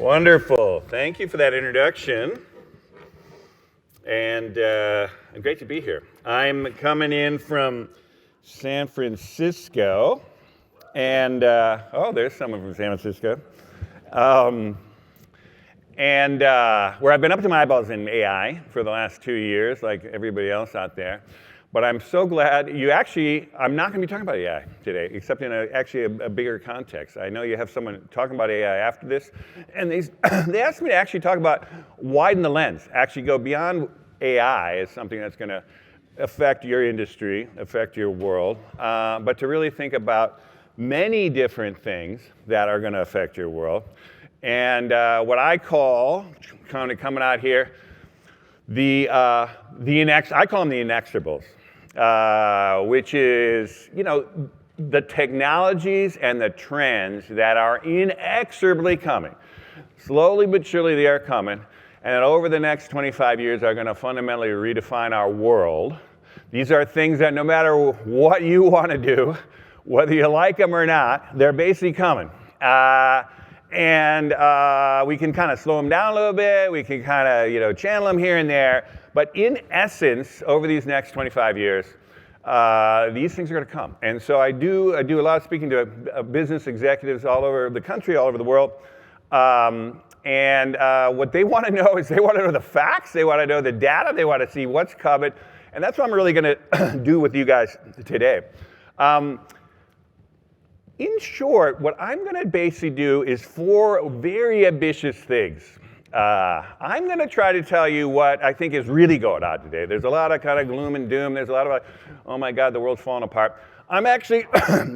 Wonderful. Thank you for that introduction. And great to be here. I'm coming in from San Francisco. And, there's someone from San Francisco. Where I've been up to my eyeballs in AI for the last 2 years, like everybody else out there. But I'm so glad I'm not going to be talking about AI today, except in a bigger context. I know you have someone talking about AI after this, and they asked me to actually talk about widen the lens, actually go beyond AI as something that's going to affect your industry, affect your world, but to really think about many different things that are going to affect your world. And what I call, kind of coming out here, I call them the Inexorables. Which is, the technologies and the trends that are inexorably coming. Slowly but surely they are coming, and over the next 25 years are going to fundamentally redefine our world. These are things that no matter what you want to do, whether you like them or not, they're basically coming. We can kind of slow them down a little bit, we can kind of, channel them here and there, but in essence, over these next 25 years, these things are going to come. And so I do a lot of speaking to business executives all over the country, all over the world, what they want to know is they want to know the facts, they want to know the data, they want to see what's coming, and that's what I'm really going to do with you guys today. In short, what I'm going to basically do is 4 very ambitious things. I'm going to try to tell you what I think is really going on today. There's a lot of kind of gloom and doom. There's a lot of oh my God, the world's falling apart. I'm actually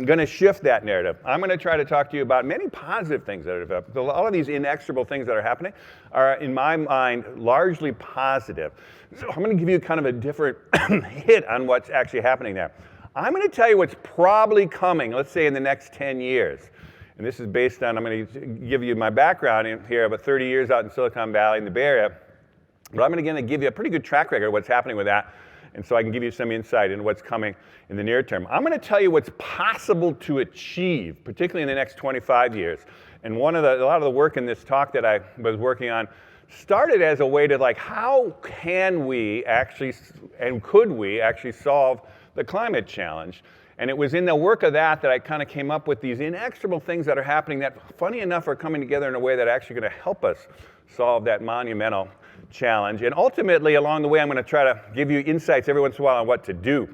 going to shift that narrative. I'm going to try to talk to you about many positive things that are developing. A lot of these inexorable things that are happening are, in my mind, largely positive. So I'm going to give you kind of a different hit on what's actually happening there. I'm going to tell you what's probably coming, let's say in the next 10 years. And this is based on, I'm going to give you my background in here, about 30 years out in Silicon Valley in the Bay Area. But I'm going to give you a pretty good track record of what's happening with that. And so I can give you some insight into what's coming in the near term. I'm going to tell you what's possible to achieve, particularly in the next 25 years. And a lot of the work in this talk that I was working on started as a way to how can we actually, and could we actually solve the climate challenge? And it was in the work of that I kind of came up with these inexorable things that are happening that, funny enough, are coming together in a way that are actually going to help us solve that monumental challenge. And ultimately, along the way, I'm going to try to give you insights every once in a while on what to do.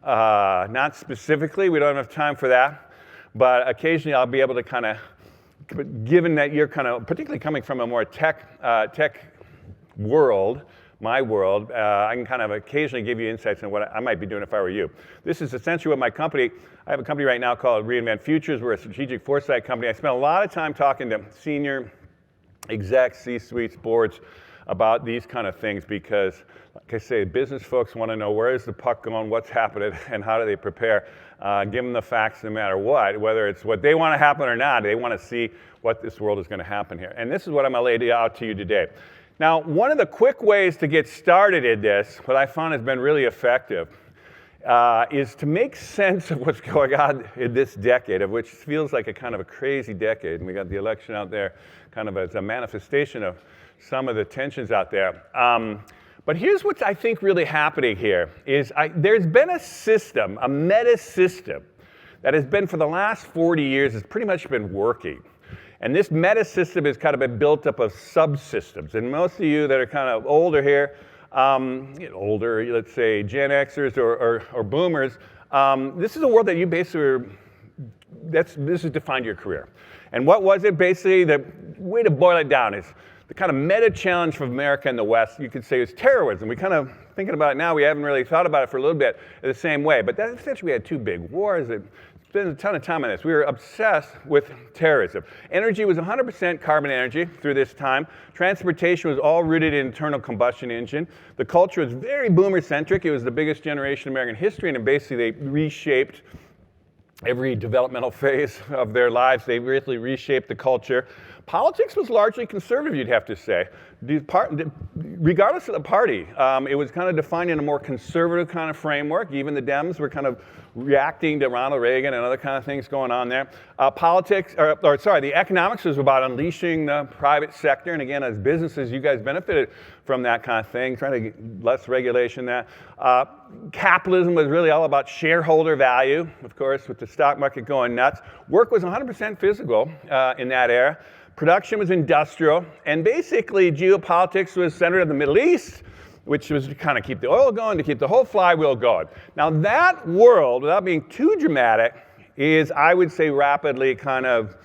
Not specifically, we don't have time for that, but occasionally I'll be able to kind of, given that you're kind of, particularly coming from a more tech world, my world, I can kind of occasionally give you insights on what I might be doing if I were you. This is essentially what I have a company right now called Reinvent Futures. We're a strategic foresight company. I spend a lot of time talking to senior execs, C-suites, boards about these kind of things because, like I say, business folks want to know where is the puck going, what's happening, and how do they prepare. Give them the facts no matter what, whether it's what they want to happen or not. They want to see what this world is going to happen here. And this is what I'm going to lay out to you today. Now, one of the quick ways to get started in this, what I found has been really effective, is to make sense of what's going on in this decade, of which feels like a kind of a crazy decade. And we got the election out there kind of as a manifestation of some of the tensions out there. But here's what's, I think, really happening here, is there's been a system, a meta system, that has been for the last 40 years, has pretty much been working. And this meta system has kind of been built up of subsystems. And most of you that are kind of older here, older, let's say Gen Xers or boomers, this is a world that you basically, this has defined your career. And what was it? Basically, the way to boil it down is the kind of meta challenge for America and the West, you could say, is terrorism. We kind of, thinking about it now, we haven't really thought about it for a little bit the same way. But that essentially we had 2 big wars. Spent a ton of time on this. We were obsessed with terrorism. Energy was 100% carbon energy through this time. Transportation was all rooted in internal combustion engine. The culture was very boomer-centric. It was the biggest generation in American history, and basically they reshaped every developmental phase of their lives. They really reshaped the culture. Politics was largely conservative, you'd have to say. Regardless of the party, it was kind of defined in a more conservative kind of framework. Even the Dems were kind of reacting to Ronald Reagan and other kind of things going on there. The economics was about unleashing the private sector. And again, as businesses, you guys benefited from that kind of thing, trying to get less regulation there. Capitalism was really all about shareholder value, of course, with the stock market going nuts. Work was 100% physical in that era. Production was industrial, and basically geopolitics was centered in the Middle East, which was to kind of keep the oil going, to keep the whole flywheel going. Now that world, without being too dramatic, is, I would say, rapidly kind of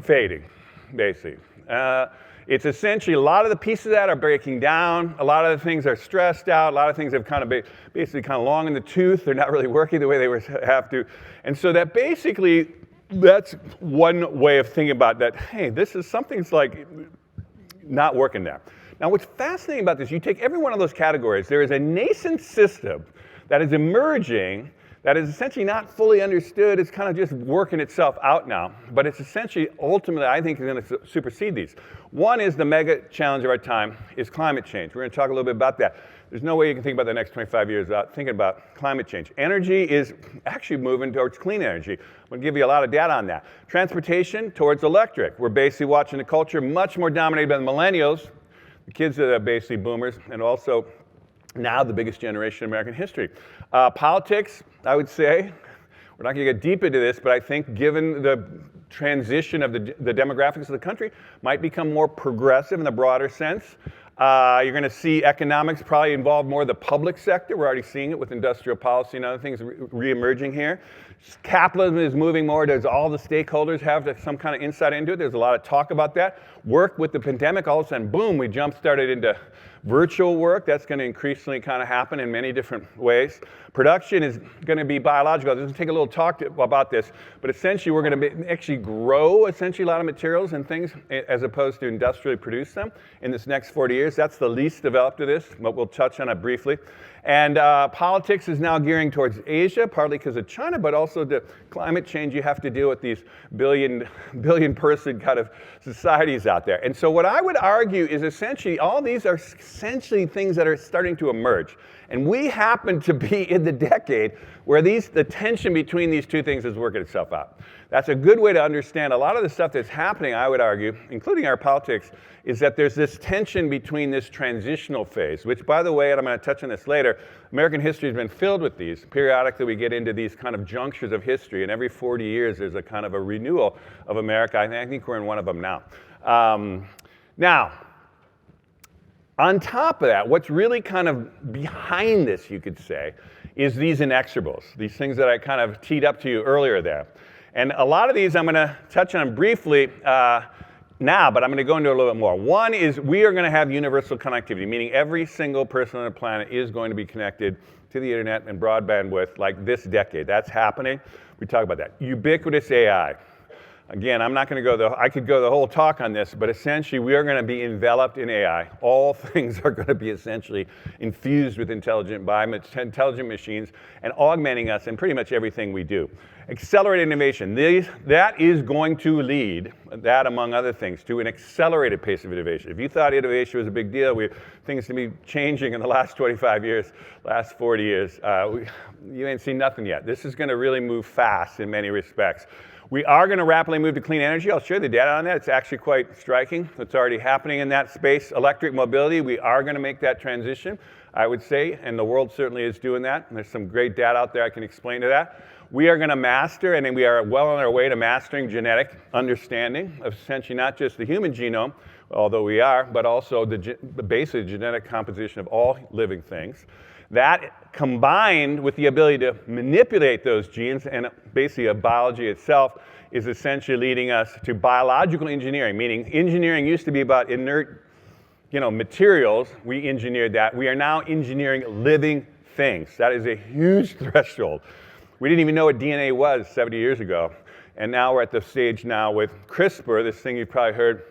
fading, basically. It's essentially, a lot of the pieces of that are breaking down, a lot of the things are stressed out, a lot of things have kind of basically kind of long in the tooth, they're not really working the way they have to. And so that basically, that's one way of thinking about that, hey, this is something's like not working there. Now what's fascinating about this, you take every one of those categories, there is a nascent system that is emerging that is essentially not fully understood. It's kind of just working itself out now, but it's essentially, ultimately, I think, is going to supersede these. One is the mega challenge of our time is climate change. We're going to talk a little bit about that. There's no way you can think about the next 25 years without thinking about climate change. Energy is actually moving towards clean energy. I'm going to give you a lot of data on that. Transportation towards electric. We're basically watching a culture much more dominated by the millennials, the kids that are basically boomers, and also now the biggest generation in American history. Politics, I would say, we're not going to get deep into this, but I think given the transition of the demographics of the country, might become more progressive in the broader sense. You're going to see economics probably involve more of the public sector. We're already seeing it with industrial policy and other things re-emerging here. Capitalism is moving more. Does all the stakeholders have some kind of insight into it? There's a lot of talk about that. Work with the pandemic, all of a sudden, boom, we jump-started into virtual work. That's going to increasingly kind of happen in many different ways. Production is going to be biological. Let's take a little talk about this, but essentially we're going to actually grow essentially a lot of materials and things as opposed to industrially produce them in this next 40 years. That's the least developed of this, but we'll touch on it briefly. And politics is now gearing towards Asia, partly because of China, but also the climate change. You have to deal with these billion person kind of societies out there. And so what I would argue is essentially all these are essentially things that are starting to emerge. And we happen to be in the decade where the tension between these two things is working itself out. That's a good way to understand a lot of the stuff that's happening, I would argue, including our politics, is that there's this tension between this transitional phase, which, by the way, and I'm going to touch on this later, American history has been filled with these. Periodically, we get into these kind of junctures of history, and every 40 years, there's a kind of a renewal of America. I think we're in one of them now. Now, on top of that, what's really kind of behind this, you could say, is these inexorables, these things that I kind of teed up to you earlier there. And a lot of these I'm going to touch on briefly now, but I'm going to go into a little bit more. One is we are going to have universal connectivity, meaning every single person on the planet is going to be connected to the internet and broadband with like this decade. That's happening. We talk about that. Ubiquitous AI. Again, I'm not going to I could go the whole talk on this, but essentially we are going to be enveloped in AI. All things are going to be essentially infused with intelligent machines and augmenting us in pretty much everything we do. Accelerated innovation. That is going to lead, that among other things, to an accelerated pace of innovation. If you thought innovation was a big deal, things to be changing in the last 25 years, last 40 years, you ain't seen nothing yet. This is going to really move fast in many respects. We are going to rapidly move to clean energy. I'll share the data on that. It's actually quite striking. It's already happening in that space. Electric mobility, we are going to make that transition, I would say, and the world certainly is doing that. And there's some great data out there I can explain to that. We are going to master, and we are well on our way to mastering genetic understanding of essentially not just the human genome, although we are, but also the basic genetic composition of all living things. That, combined with the ability to manipulate those genes and basically biology itself, is essentially leading us to biological engineering, meaning engineering used to be about inert, materials. We engineered that. We are now engineering living things. That is a huge threshold. We didn't even know what DNA was 70 years ago. And now we're at the stage now with CRISPR, this thing you've probably heard,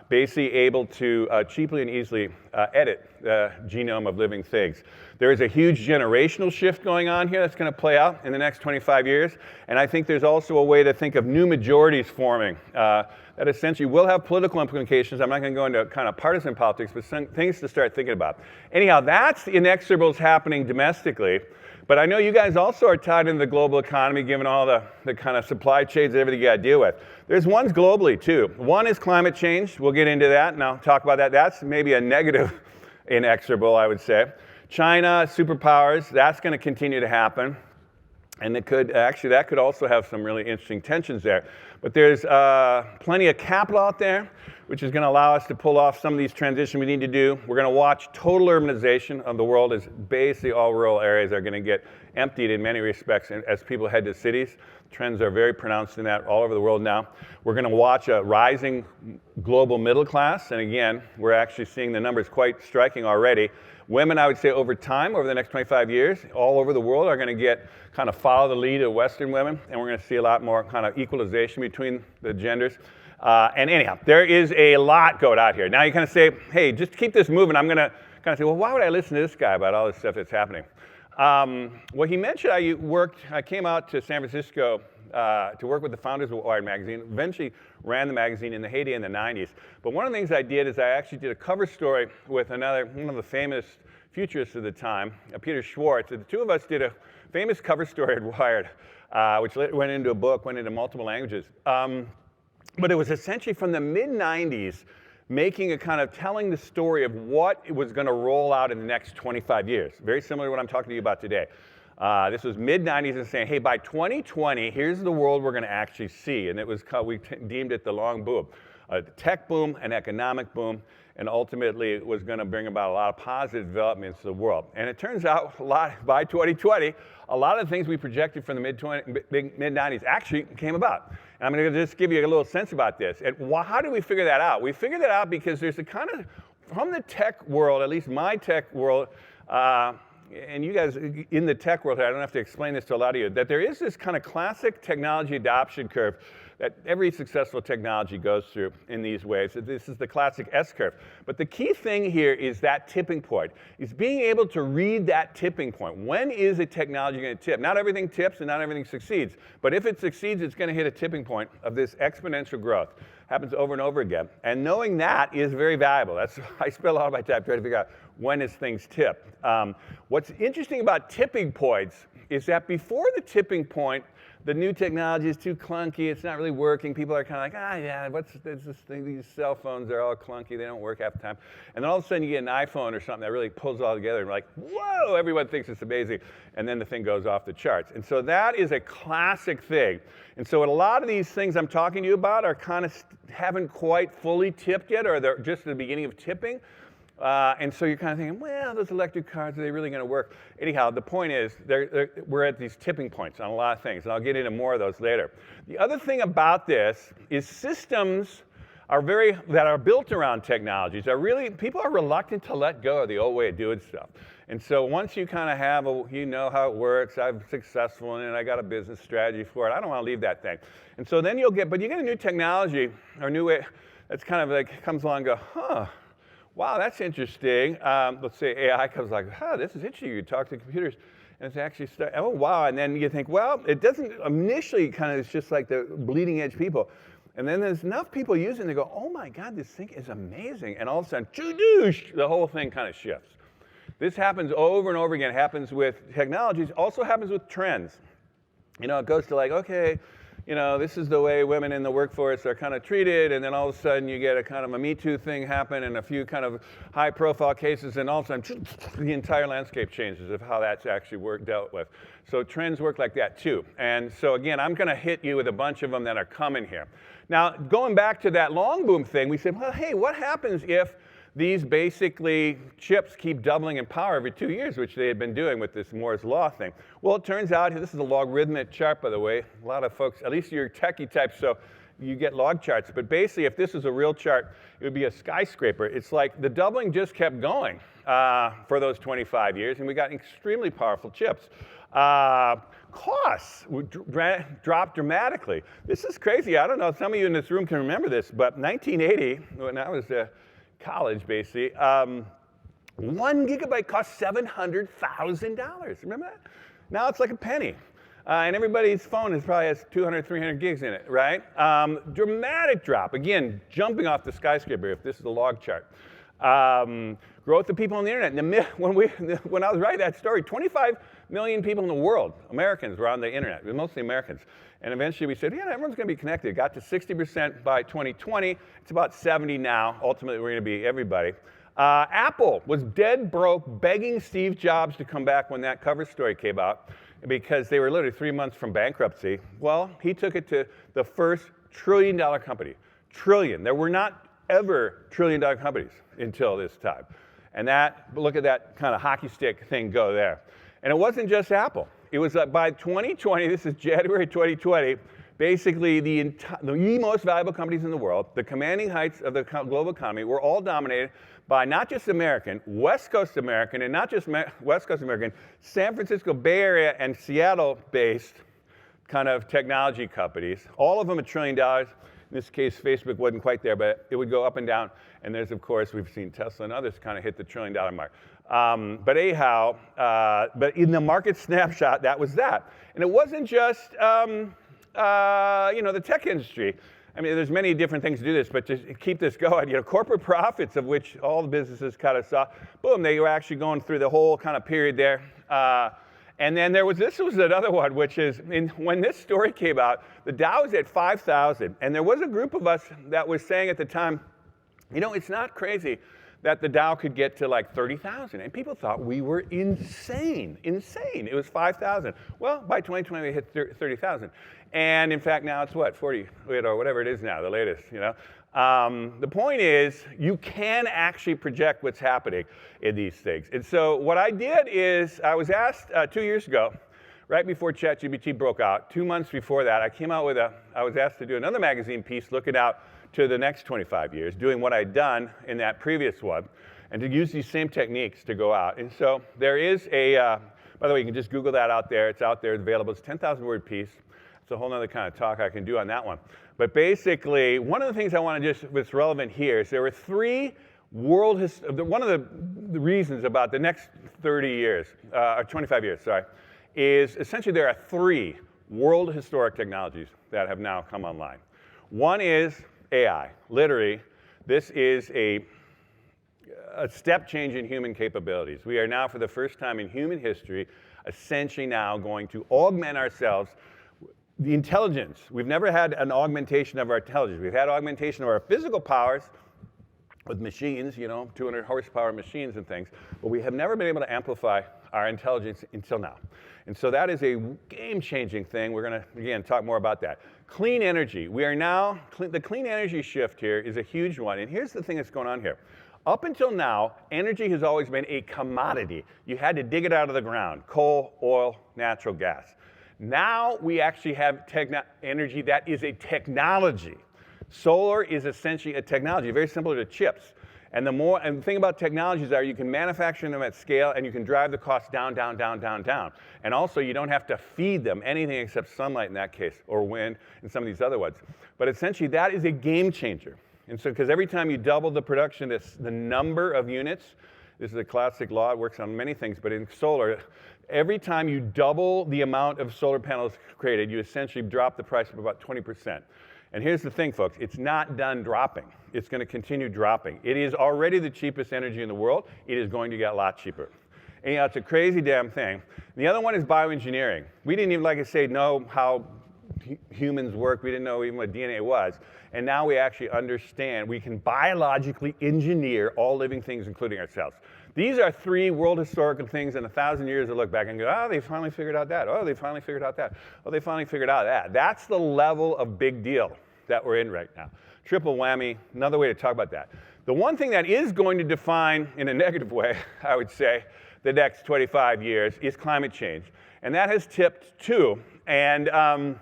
basically able to cheaply and easily edit the genome of living things. There is a huge generational shift going on here that's going to play out in the next 25 years. And I think there's also a way to think of new majorities forming that essentially will have political implications. I'm not going to go into kind of partisan politics, but some things to start thinking about. Anyhow, that's the inexorables happening domestically. But I know you guys also are tied into the global economy, given all the kind of supply chains and everything you got to deal with. There's ones globally, too. One is climate change. We'll get into that, and I'll talk about that. That's maybe a negative inexorable, I would say. China, superpowers, that's going to continue to happen. And it could, actually, that could also have some really interesting tensions there. But there's plenty of capital out there, which is going to allow us to pull off some of these transitions we need to do. We're going to watch total urbanization of the world as basically all rural areas are going to get emptied in many respects as people head to cities. Trends are very pronounced in that all over the world now. We're going to watch a rising global middle class. And again, we're actually seeing the numbers quite striking already. Women, I would say, over time, over the next 25 years, all over the world are going to get kind of follow the lead of Western women, and we're going to see a lot more kind of equalization between the genders. And anyhow, there is a lot going on here. Now you kind of say, hey, just keep this moving. I'm going to kind of say, well, why would I listen to this guy about all this stuff that's happening? Well, he mentioned I came out to San Francisco to work with the founders of Wired magazine, eventually ran the magazine in the heyday in the 90s. But one of the things I did is I actually did a cover story with one of the famous futurists of the time, Peter Schwartz. The two of us did a famous cover story at Wired, which went into a book, went into multiple languages. But it was essentially from the mid-90s, making a kind of telling the story of what was going to roll out in the next 25 years. Very similar to what I'm talking to you about today. This was mid-90s and saying, hey, by 2020, here's the world we're going to actually see. And it was we deemed it the long boom. A tech boom, an economic boom, and ultimately it was going to bring about a lot of positive developments to the world. And it turns out by 2020, a lot of the things we projected from the mid-90s actually came about. And I'm going to just give you a little sense about this. And how do we figure that out? We figured that out because there's a kind of, from the tech world, at least my tech world, and you guys in the tech world, I don't have to explain this to a lot of you, that there is this kind of classic technology adoption curve that every successful technology goes through in these ways. This is the classic S-curve. But the key thing here is that tipping point, is being able to read that tipping point. When is a technology going to tip? Not everything tips and not everything succeeds. But if it succeeds, it's going to hit a tipping point of this exponential growth. Happens over and over again. And knowing that is very valuable. I spend a lot of my time trying to figure out when is things tip. What's interesting about tipping points is that before the tipping point, the new technology is too clunky, it's not really working. People are kind of like, yeah, what's this thing? These cell phones are all clunky, they don't work half the time. And then all of a sudden you get an iPhone or something that really pulls it all together and you're like, whoa, everyone thinks it's amazing. And then the thing goes off the charts. And so that is a classic thing. And so a lot of these things I'm talking to you about are kind of haven't quite fully tipped yet, or they're just at the beginning of tipping. And so you're kind of thinking, well, those electric cars, are they really going to work? Anyhow, the point is, we're at these tipping points on a lot of things, and I'll get into more of those later. The other thing about this is systems that are built around technologies people are reluctant to let go of the old way of doing stuff. And so once you kind of have, you know how it works, I'm successful in it, I got a business strategy for it, I don't want to leave that thing. And so then you get a new technology, or a new way, that's kind of like, comes along and go, wow, that's interesting. Let's say AI comes like, this is interesting. You talk to computers, and it's actually, oh, wow. And then you think, well, it doesn't initially it's just like the bleeding edge people. And then there's enough people using it, and they go, oh my God, this thing is amazing. And all of a sudden, the whole thing kind of shifts. This happens over and over again. It happens with technologies, also happens with trends. You know, it goes to like, okay, you know, this is the way women in the workforce are kind of treated, and then all of a sudden you get a kind of a Me Too thing happen and a few kind of high-profile cases, and all of a sudden the entire landscape changes of how that's actually dealt with. So trends work like that too. And so again, I'm going to hit you with a bunch of them that are coming here. Now, going back to that long boom thing, we said, well, hey, what happens if these basically chips keep doubling in power every 2 years, which they had been doing with this Moore's Law thing? Well, it turns out, this is a logarithmic chart, by the way. A lot of folks, at least you're techie types, so you get log charts. But basically, if this was a real chart, it would be a skyscraper. It's like the doubling just kept going for those 25 years, and we got extremely powerful chips. costs would drop dramatically. This is crazy. I don't know if some of you in this room can remember this, but 1980, when I was college, basically, 1 gigabyte cost $700,000. Remember that? Now it's like a penny. And everybody's phone probably has 200, 300 gigs in it, right? Dramatic drop. Again, jumping off the skyscraper, if this is a log chart. Growth of people on the internet. When I was writing that story, 25 million people in the world, Americans, were on the internet. Mostly Americans. And eventually we said, yeah, everyone's going to be connected. It got to 60% by 2020. It's about 70 now. Ultimately, we're going to be everybody. Apple was dead broke, begging Steve Jobs to come back when that cover story came out, because they were literally 3 months from bankruptcy. Well, he took it to the first trillion-dollar company. Trillion. There were not ever trillion-dollar companies until this time. And look at that kind of hockey stick thing go there. And it wasn't just Apple. It was by 2020, this is January 2020, basically the most valuable companies in the world, the commanding heights of the global economy, were all dominated by not just American, West Coast American, and not just West Coast American, San Francisco Bay Area and Seattle-based kind of technology companies. All of them $1 trillion. In this case, Facebook wasn't quite there, but it would go up and down. And there's, of course, we've seen Tesla and others kind of hit the $1 trillion mark. But anyhow, but in the market snapshot, that was that. And it wasn't just, the tech industry. I mean, there's many different things to do this, but to keep this going, corporate profits, of which all the businesses kind of saw, boom, they were actually going through the whole kind of period there. And then this was another one, which is, when this story came out, the Dow was at 5,000. And there was a group of us that was saying at the time, it's not crazy that the Dow could get to like 30,000. And people thought we were insane. It was 5,000. Well, by 2020, we hit 30,000. And in fact, now it's what, 40, or whatever it is now, the latest, The point is, you can actually project what's happening in these things. And so what I did is, I was asked 2 years ago, right before ChatGPT broke out, 2 months before that, I was asked to do another magazine piece looking out to the next 25 years, doing what I'd done in that previous one, and to use these same techniques to go out. And so there is by the way, you can just Google that out there. It's out there, it's available. It's a 10,000-word piece. It's a whole other kind of talk I can do on that one. But basically, one of the things I want to what's relevant here is there were three one of the reasons about the next 30 years, or 25 years, sorry, is essentially there are three world historic technologies that have now come online. One is AI. Literally, this is a step change in human capabilities. We are now, for the first time in human history, essentially now going to augment ourselves. The intelligence, we've never had an augmentation of our intelligence. We've had augmentation of our physical powers with machines, 200 horsepower machines and things, but we have never been able to amplify our intelligence until now. And so that is a game-changing thing. We're going to, again, talk more about that. Clean energy. We are now, the clean energy shift here is a huge one. And here's the thing that's going on here. Up until now, energy has always been a commodity. You had to dig it out of the ground: coal, oil, natural gas. Now we actually have energy that is a technology. Solar is essentially a technology, very similar to chips. And the thing about technologies are you can manufacture them at scale and you can drive the cost down, down, down, down, down. And also you don't have to feed them anything except sunlight in that case, or wind and some of these other ones. But essentially that is a game changer. And so, because every time you double the production, the number of units, this is a classic law, it works on many things, but in solar, every time you double the amount of solar panels created, you essentially drop the price of about 20%. And here's the thing, folks, it's not done dropping. It's going to continue dropping. It is already the cheapest energy in the world. It is going to get a lot cheaper. Anyhow, it's a crazy damn thing. And the other one is bioengineering. We didn't even, like I say, know how humans work. We didn't know even what DNA was. And now we actually understand we can biologically engineer all living things, including ourselves. These are three world historical things in 1,000 years to look back and go, oh, they finally figured out that. Oh, they finally figured out that. Oh, they finally figured out that. That's the level of big deal that we're in right now. Triple whammy, another way to talk about that. The one thing that is going to define, in a negative way, I would say, the next 25 years is climate change. And that has tipped too. And, but I'm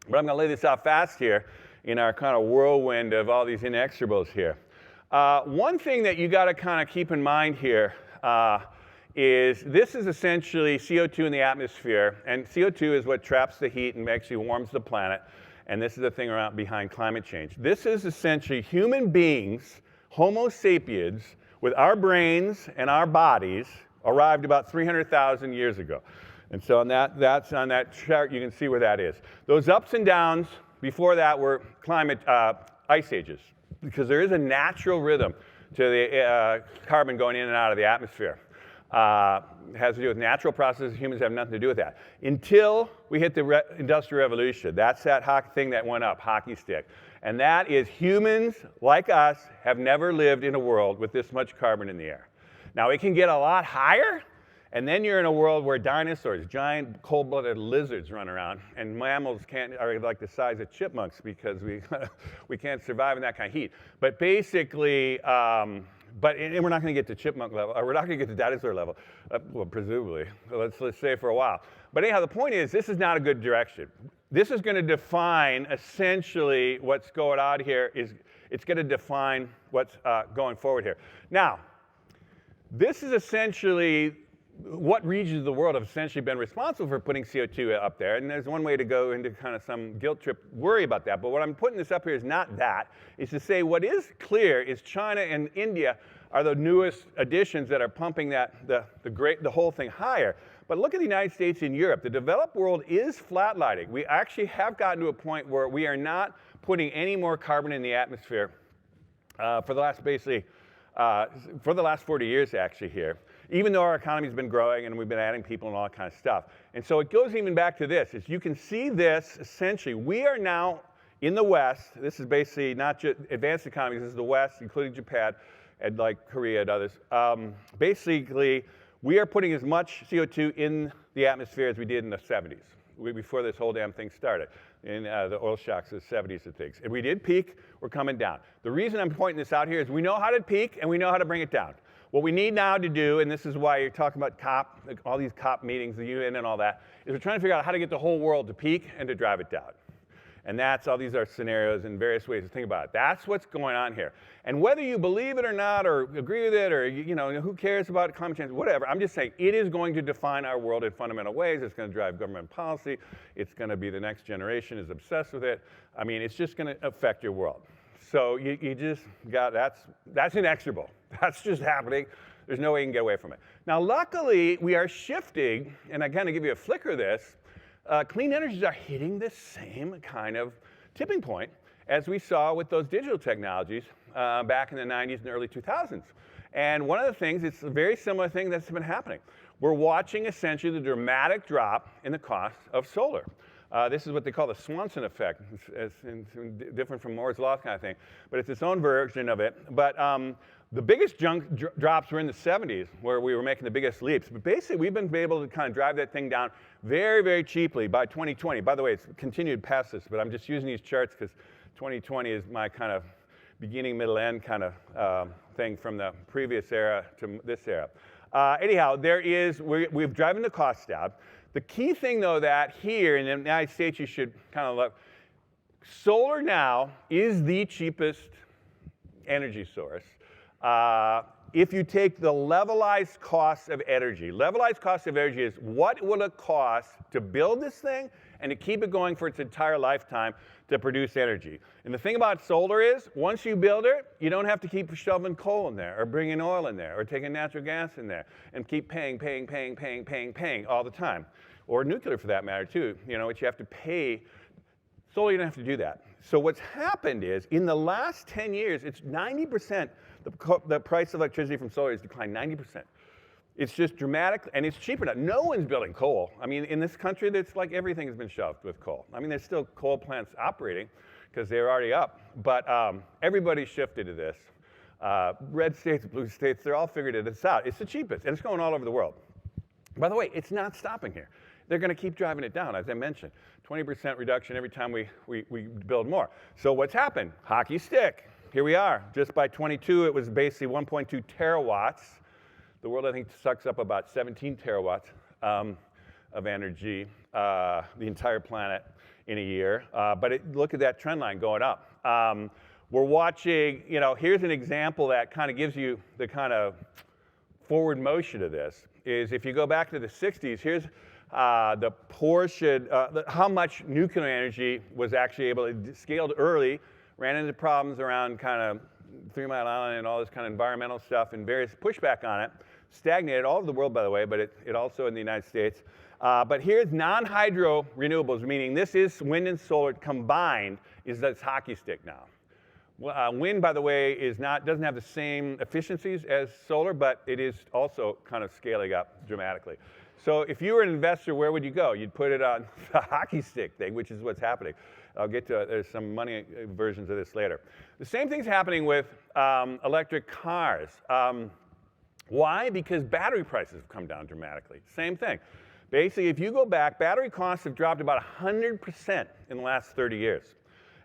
going to lay this out fast here in our kind of whirlwind of all these inexorables here. One thing that you got to kind of keep in mind here is this is essentially CO2 in the atmosphere, and CO2 is what traps the heat and actually warms the planet, and this is the thing around behind climate change. This is essentially human beings, Homo sapiens, with our brains and our bodies, arrived about 300,000 years ago. And so on that's on that chart, you can see where that is. Those ups and downs before that were climate ice ages, because there is a natural rhythm to the carbon going in and out of the atmosphere. It has to do with natural processes. Humans have nothing to do with that. Until we hit the Industrial Revolution. That's that thing that went up, hockey stick. And that is humans, like us, have never lived in a world with this much carbon in the air. Now, it can get a lot higher, and then you're in a world where dinosaurs, giant cold-blooded lizards run around, and mammals are like the size of chipmunks because we can't survive in that kind of heat. But basically, and we're not going to get to chipmunk level, or we're not going to get to dinosaur level, well, presumably. Let's say for a while. But anyhow, the point is, this is not a good direction. This is going to define essentially what's going on here. It's going to define what's going forward here. Now, this is essentially what regions of the world have essentially been responsible for putting CO2 up there. And there's one way to go into kind of some guilt trip worry about that. But what I'm putting this up here is not that. It's to say what is clear is China and India are the newest additions that are pumping the whole thing higher. But look at the United States and Europe. The developed world is flatlining. We actually have gotten to a point where we are not putting any more carbon in the atmosphere for the last 40 years actually here, even though our economy's been growing and we've been adding people and all that kind of stuff. And so it goes even back to this, is you can see this essentially, we are now in the West, this is basically not just advanced economies, this is the West, including Japan and like Korea and others. Basically, we are putting as much CO2 in the atmosphere as we did in the 70s, before this whole damn thing started, in the oil shocks of the 70s and things. And we did peak, we're coming down. The reason I'm pointing this out here is we know how to peak and we know how to bring it down. What we need now to do, and this is why you're talking about COP, all these COP meetings, the UN and all that, is we're trying to figure out how to get the whole world to peak and to drive it down. And all these are scenarios and various ways to think about it. That's what's going on here. And whether you believe it or not, or agree with it, or who cares about climate change, whatever, I'm just saying it is going to define our world in fundamental ways. It's going to drive government policy. It's going to be the next generation is obsessed with it. I mean, it's just going to affect your world. So you just got, that's inexorable. That's just happening. There's no way you can get away from it. Now, luckily, we are shifting, and I kind of give you a flicker of this. Clean energies are hitting the same kind of tipping point as we saw with those digital technologies back in the 90s and early 2000s. And one of the things, it's a very similar thing that's been happening. We're watching essentially the dramatic drop in the cost of solar. This is what they call the Swanson effect. It's different from Moore's Law kind of thing, but it's its own version of it. But the biggest drops were in the 70s, where we were making the biggest leaps. But basically, we've been able to kind of drive that thing down very, very cheaply by 2020. By the way, it's continued past this, but I'm just using these charts because 2020 is my kind of beginning, middle, end kind of thing from the previous era to this era. Anyhow, we've driven the costs down. The key thing, though, that here in the United States you should kind of look, solar now is the cheapest energy source. If you take the levelized cost of energy, levelized cost of energy is what will it cost to build this thing and to keep it going for its entire lifetime to produce energy. And the thing about solar is, once you build it, you don't have to keep shoving coal in there or bringing oil in there or taking natural gas in there and keep paying all the time. Or nuclear for that matter too, which you have to pay. Solar, you don't have to do that. So what's happened is, in the last 10 years, it's 90%, the price of electricity from solar has declined 90%. It's just dramatic, and it's cheaper now. No one's building coal. I mean, in this country, it's like everything has been shoved with coal. I mean, there's still coal plants operating because they're already up, but everybody's shifted to this. Red states, blue states, they're all figured this out. It's the cheapest, and it's going all over the world. By the way, it's not stopping here. They're going to keep driving it down, as I mentioned. 20% reduction every time we build more. So what's happened? Hockey stick. Here we are. Just by 22, it was basically 1.2 terawatts. The world, I think, sucks up about 17 terawatts of energy, the entire planet in a year. But look at that trend line going up. We're watching, here's an example that kind of gives you the kind of forward motion of this. is if you go back to the 60s, here's the portion, how much nuclear energy was actually able to scaled early, ran into problems around kind of 3 Mile Island and all this kind of environmental stuff and various pushback on it. Stagnated all over the world, by the way, but it also in the United States. But here's non-hydro renewables, meaning this is wind and solar combined, is this hockey stick now. Wind, by the way, doesn't have the same efficiencies as solar, but it is also kind of scaling up dramatically. So if you were an investor, where would you go? You'd put it on the hockey stick thing, which is what's happening. I'll get to there's some money versions of this later. The same thing's happening with electric cars. Why? Because battery prices have come down dramatically. Same thing. Basically, if you go back, battery costs have dropped about 100% in the last 30 years.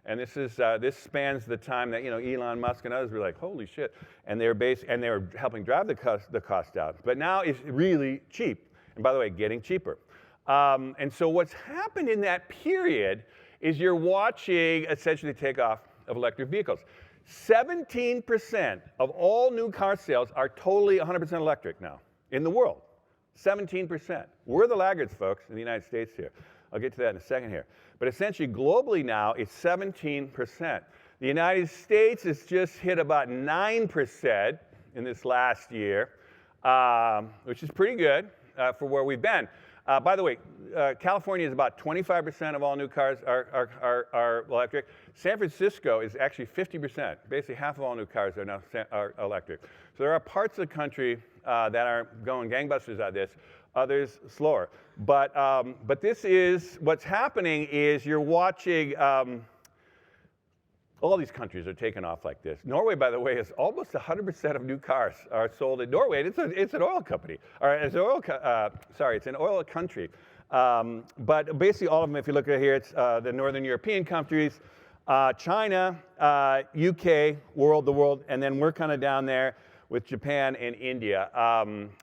And this spans the time that Elon Musk and others were like, holy shit, and they were helping drive the cost down. But now it's really cheap, and by the way, getting cheaper. And so what's happened in that period is you're watching essentially the takeoff of electric vehicles. 17% of all new car sales are totally 100% electric now in the world. 17%. We're the laggards, folks, in the United States here. I'll get to that in a second here. But essentially, globally now, it's 17%. The United States has just hit about 9% in this last year, which is pretty good for where we've been. By the way, California is about 25% of all new cars are electric. San Francisco is actually 50%. Basically, half of all new cars are now electric. So there are parts of the country that are going gangbusters at this, others slower. But this is, what's happening is you're watching, all these countries are taking off like this. Norway, by the way, is almost 100% of new cars are sold in Norway. It's an oil company, or it's an oil country. But basically all of them, if you look at here, it's the Northern European countries, China, UK, the world, and then we're kind of down there with Japan and India.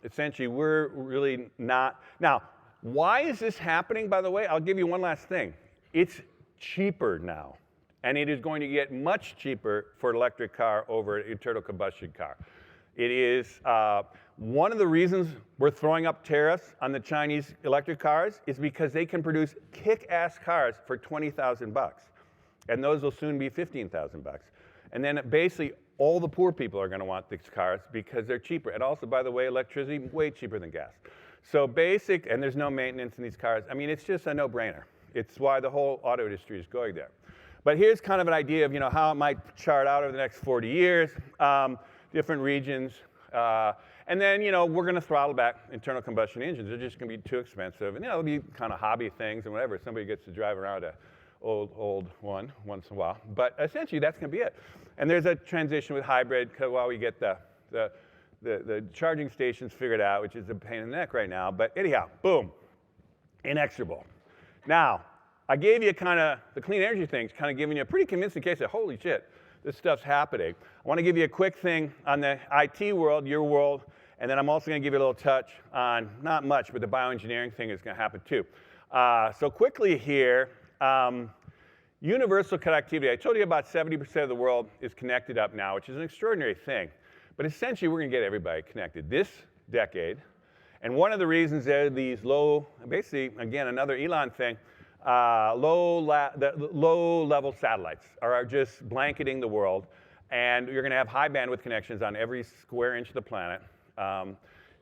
Essentially, we're really not. Now, why is this happening, by the way? I'll give you one last thing. It's cheaper now. And it is going to get much cheaper for an electric car over an internal combustion car. It is one of the reasons we're throwing up tariffs on the Chinese electric cars is because they can produce kick-ass cars for $20,000. And those will soon be $15,000. And then basically all the poor people are going to want these cars because they're cheaper. And also, by the way, electricity, way cheaper than gas. So and there's no maintenance in these cars. I mean, it's just a no-brainer. It's why the whole auto industry is going there. But here's kind of an idea of how it might chart out over the next 40 years, different regions. And then we're going to throttle back internal combustion engines. They're just going to be too expensive. And it'll be kind of hobby things and whatever. Somebody gets to drive around a old one once in a while. But essentially, that's going to be it. And there's a transition with hybrid while we get the charging stations figured out, which is a pain in the neck right now. But anyhow, boom, inexorable. Now, I gave you kind of the clean energy things, kind of giving you a pretty convincing case of, holy shit, this stuff's happening. I want to give you a quick thing on the IT world, your world, and then I'm also going to give you a little touch on, not much, but the bioengineering thing is going to happen too. So quickly here, universal connectivity. I told you about 70% of the world is connected up now, which is an extraordinary thing. But essentially, we're going to get everybody connected this decade. And one of the reasons are these basically, again, another Elon thing, low-level satellites are just blanketing the world, and you're going to have high bandwidth connections on every square inch of the planet.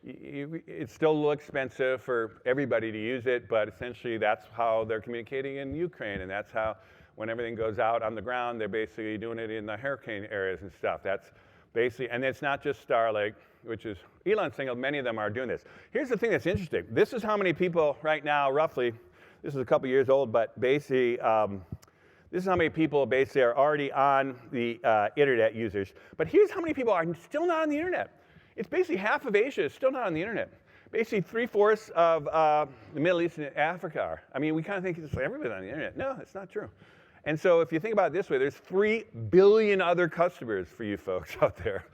It's still a little expensive for everybody to use it, but essentially that's how they're communicating in Ukraine, and that's how, when everything goes out on the ground, they're basically doing it in the hurricane areas and stuff. That's basically, and it's not just Starlink, which is Elon's thing. Many of them are doing this. Here's the thing that's interesting. This is how many people right now, roughly. This is a couple years old, but basically, this is how many people basically are already on the internet users. But here's how many people are still not on the internet. It's basically half of Asia is still not on the internet. Basically, 3/4 of the Middle East and Africa are. I mean, we kind of think it's like everybody's on the internet. No, it's not true. And so if you think about it this way, there's 3 billion other customers for you folks out there.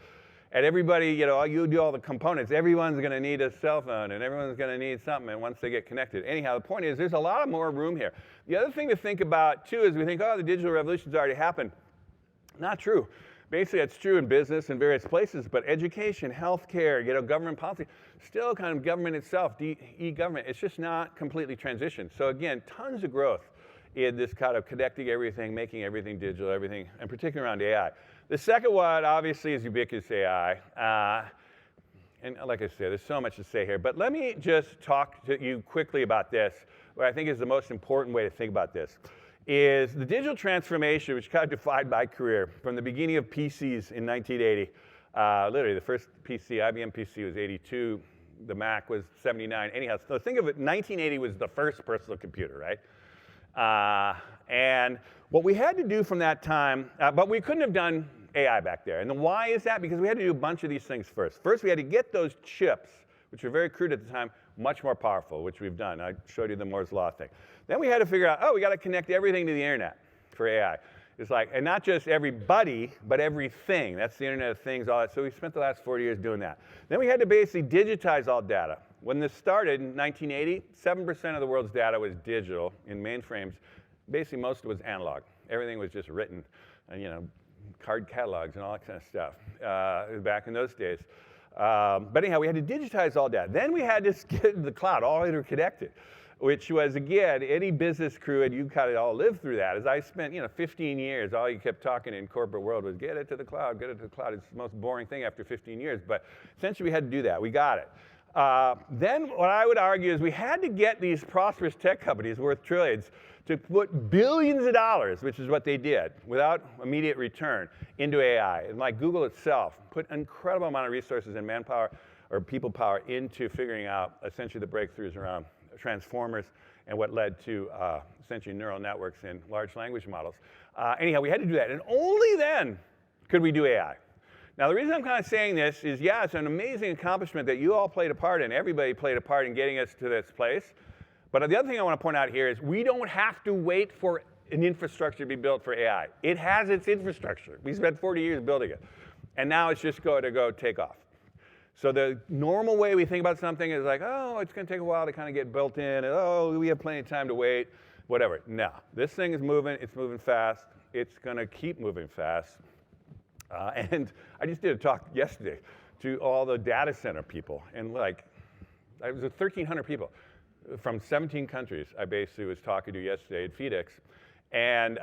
And everybody, you do all the components. Everyone's going to need a cell phone, and everyone's going to need something, and once they get connected. Anyhow, the point is there's a lot more room here. The other thing to think about, too, is we think, oh, the digital revolution's already happened. Not true. Basically, that's true in business and various places, but education, healthcare, government policy, still kind of government itself, e-government, it's just not completely transitioned. So again, tons of growth in this kind of connecting everything, making everything digital, everything, and particularly around AI. The second one, obviously, is ubiquitous AI. And like I said, there's so much to say here, but let me just talk to you quickly about this, what I think is the most important way to think about this, is the digital transformation, which kind of defined my career from the beginning of PCs in 1980. Literally, the first PC, IBM PC, was 82. The Mac was 79. Anyhow, so think of it, 1980 was the first personal computer, right? And what we had to do from that time, but we couldn't have done AI back there. And the why is that? Because we had to do a bunch of these things first. First, we had to get those chips, which were very crude at the time, much more powerful, which we've done. I showed you the Moore's Law thing. Then we had to figure out, we got to connect everything to the internet for AI. It's like, and not just everybody, but everything. That's the Internet of Things, all that. So we spent the last 40 years doing that. Then we had to basically digitize all data. When this started in 1980, 7% of the world's data was digital in mainframes. Basically, most of it was analog. Everything was just written, card catalogs and all that kind of stuff back in those days. But anyhow, we had to digitize all data. Then we had to get the cloud, all interconnected, which was, again, any business crew, and you kind of all lived through that. As I spent 15 years, all you kept talking in corporate world was get it to the cloud, get it to the cloud. It's the most boring thing after 15 years, but essentially we had to do that. We got it. Then what I would argue is we had to get these prosperous tech companies worth trillions to put billions of dollars, which is what they did, without immediate return, into AI. And like Google itself, put an incredible amount of resources and manpower or people power into figuring out essentially the breakthroughs around transformers and what led to essentially neural networks and large language models. Anyhow, we had to do that, and only then could we do AI. Now, the reason I'm kind of saying this is, yeah, it's an amazing accomplishment that you all played a part in, everybody played a part in getting us to this place. But the other thing I want to point out here is we don't have to wait for an infrastructure to be built for AI. It has its infrastructure. We spent 40 years building it. And now it's just going to go take off. So the normal way we think about something is like, it's going to take a while to kind of get built in, and we have plenty of time to wait, whatever. No, this thing is moving, it's moving fast, it's going to keep moving fast. And I just did a talk yesterday to all the data center people, and it was 1,300 people from 17 countries I basically was talking to yesterday at FedEx, and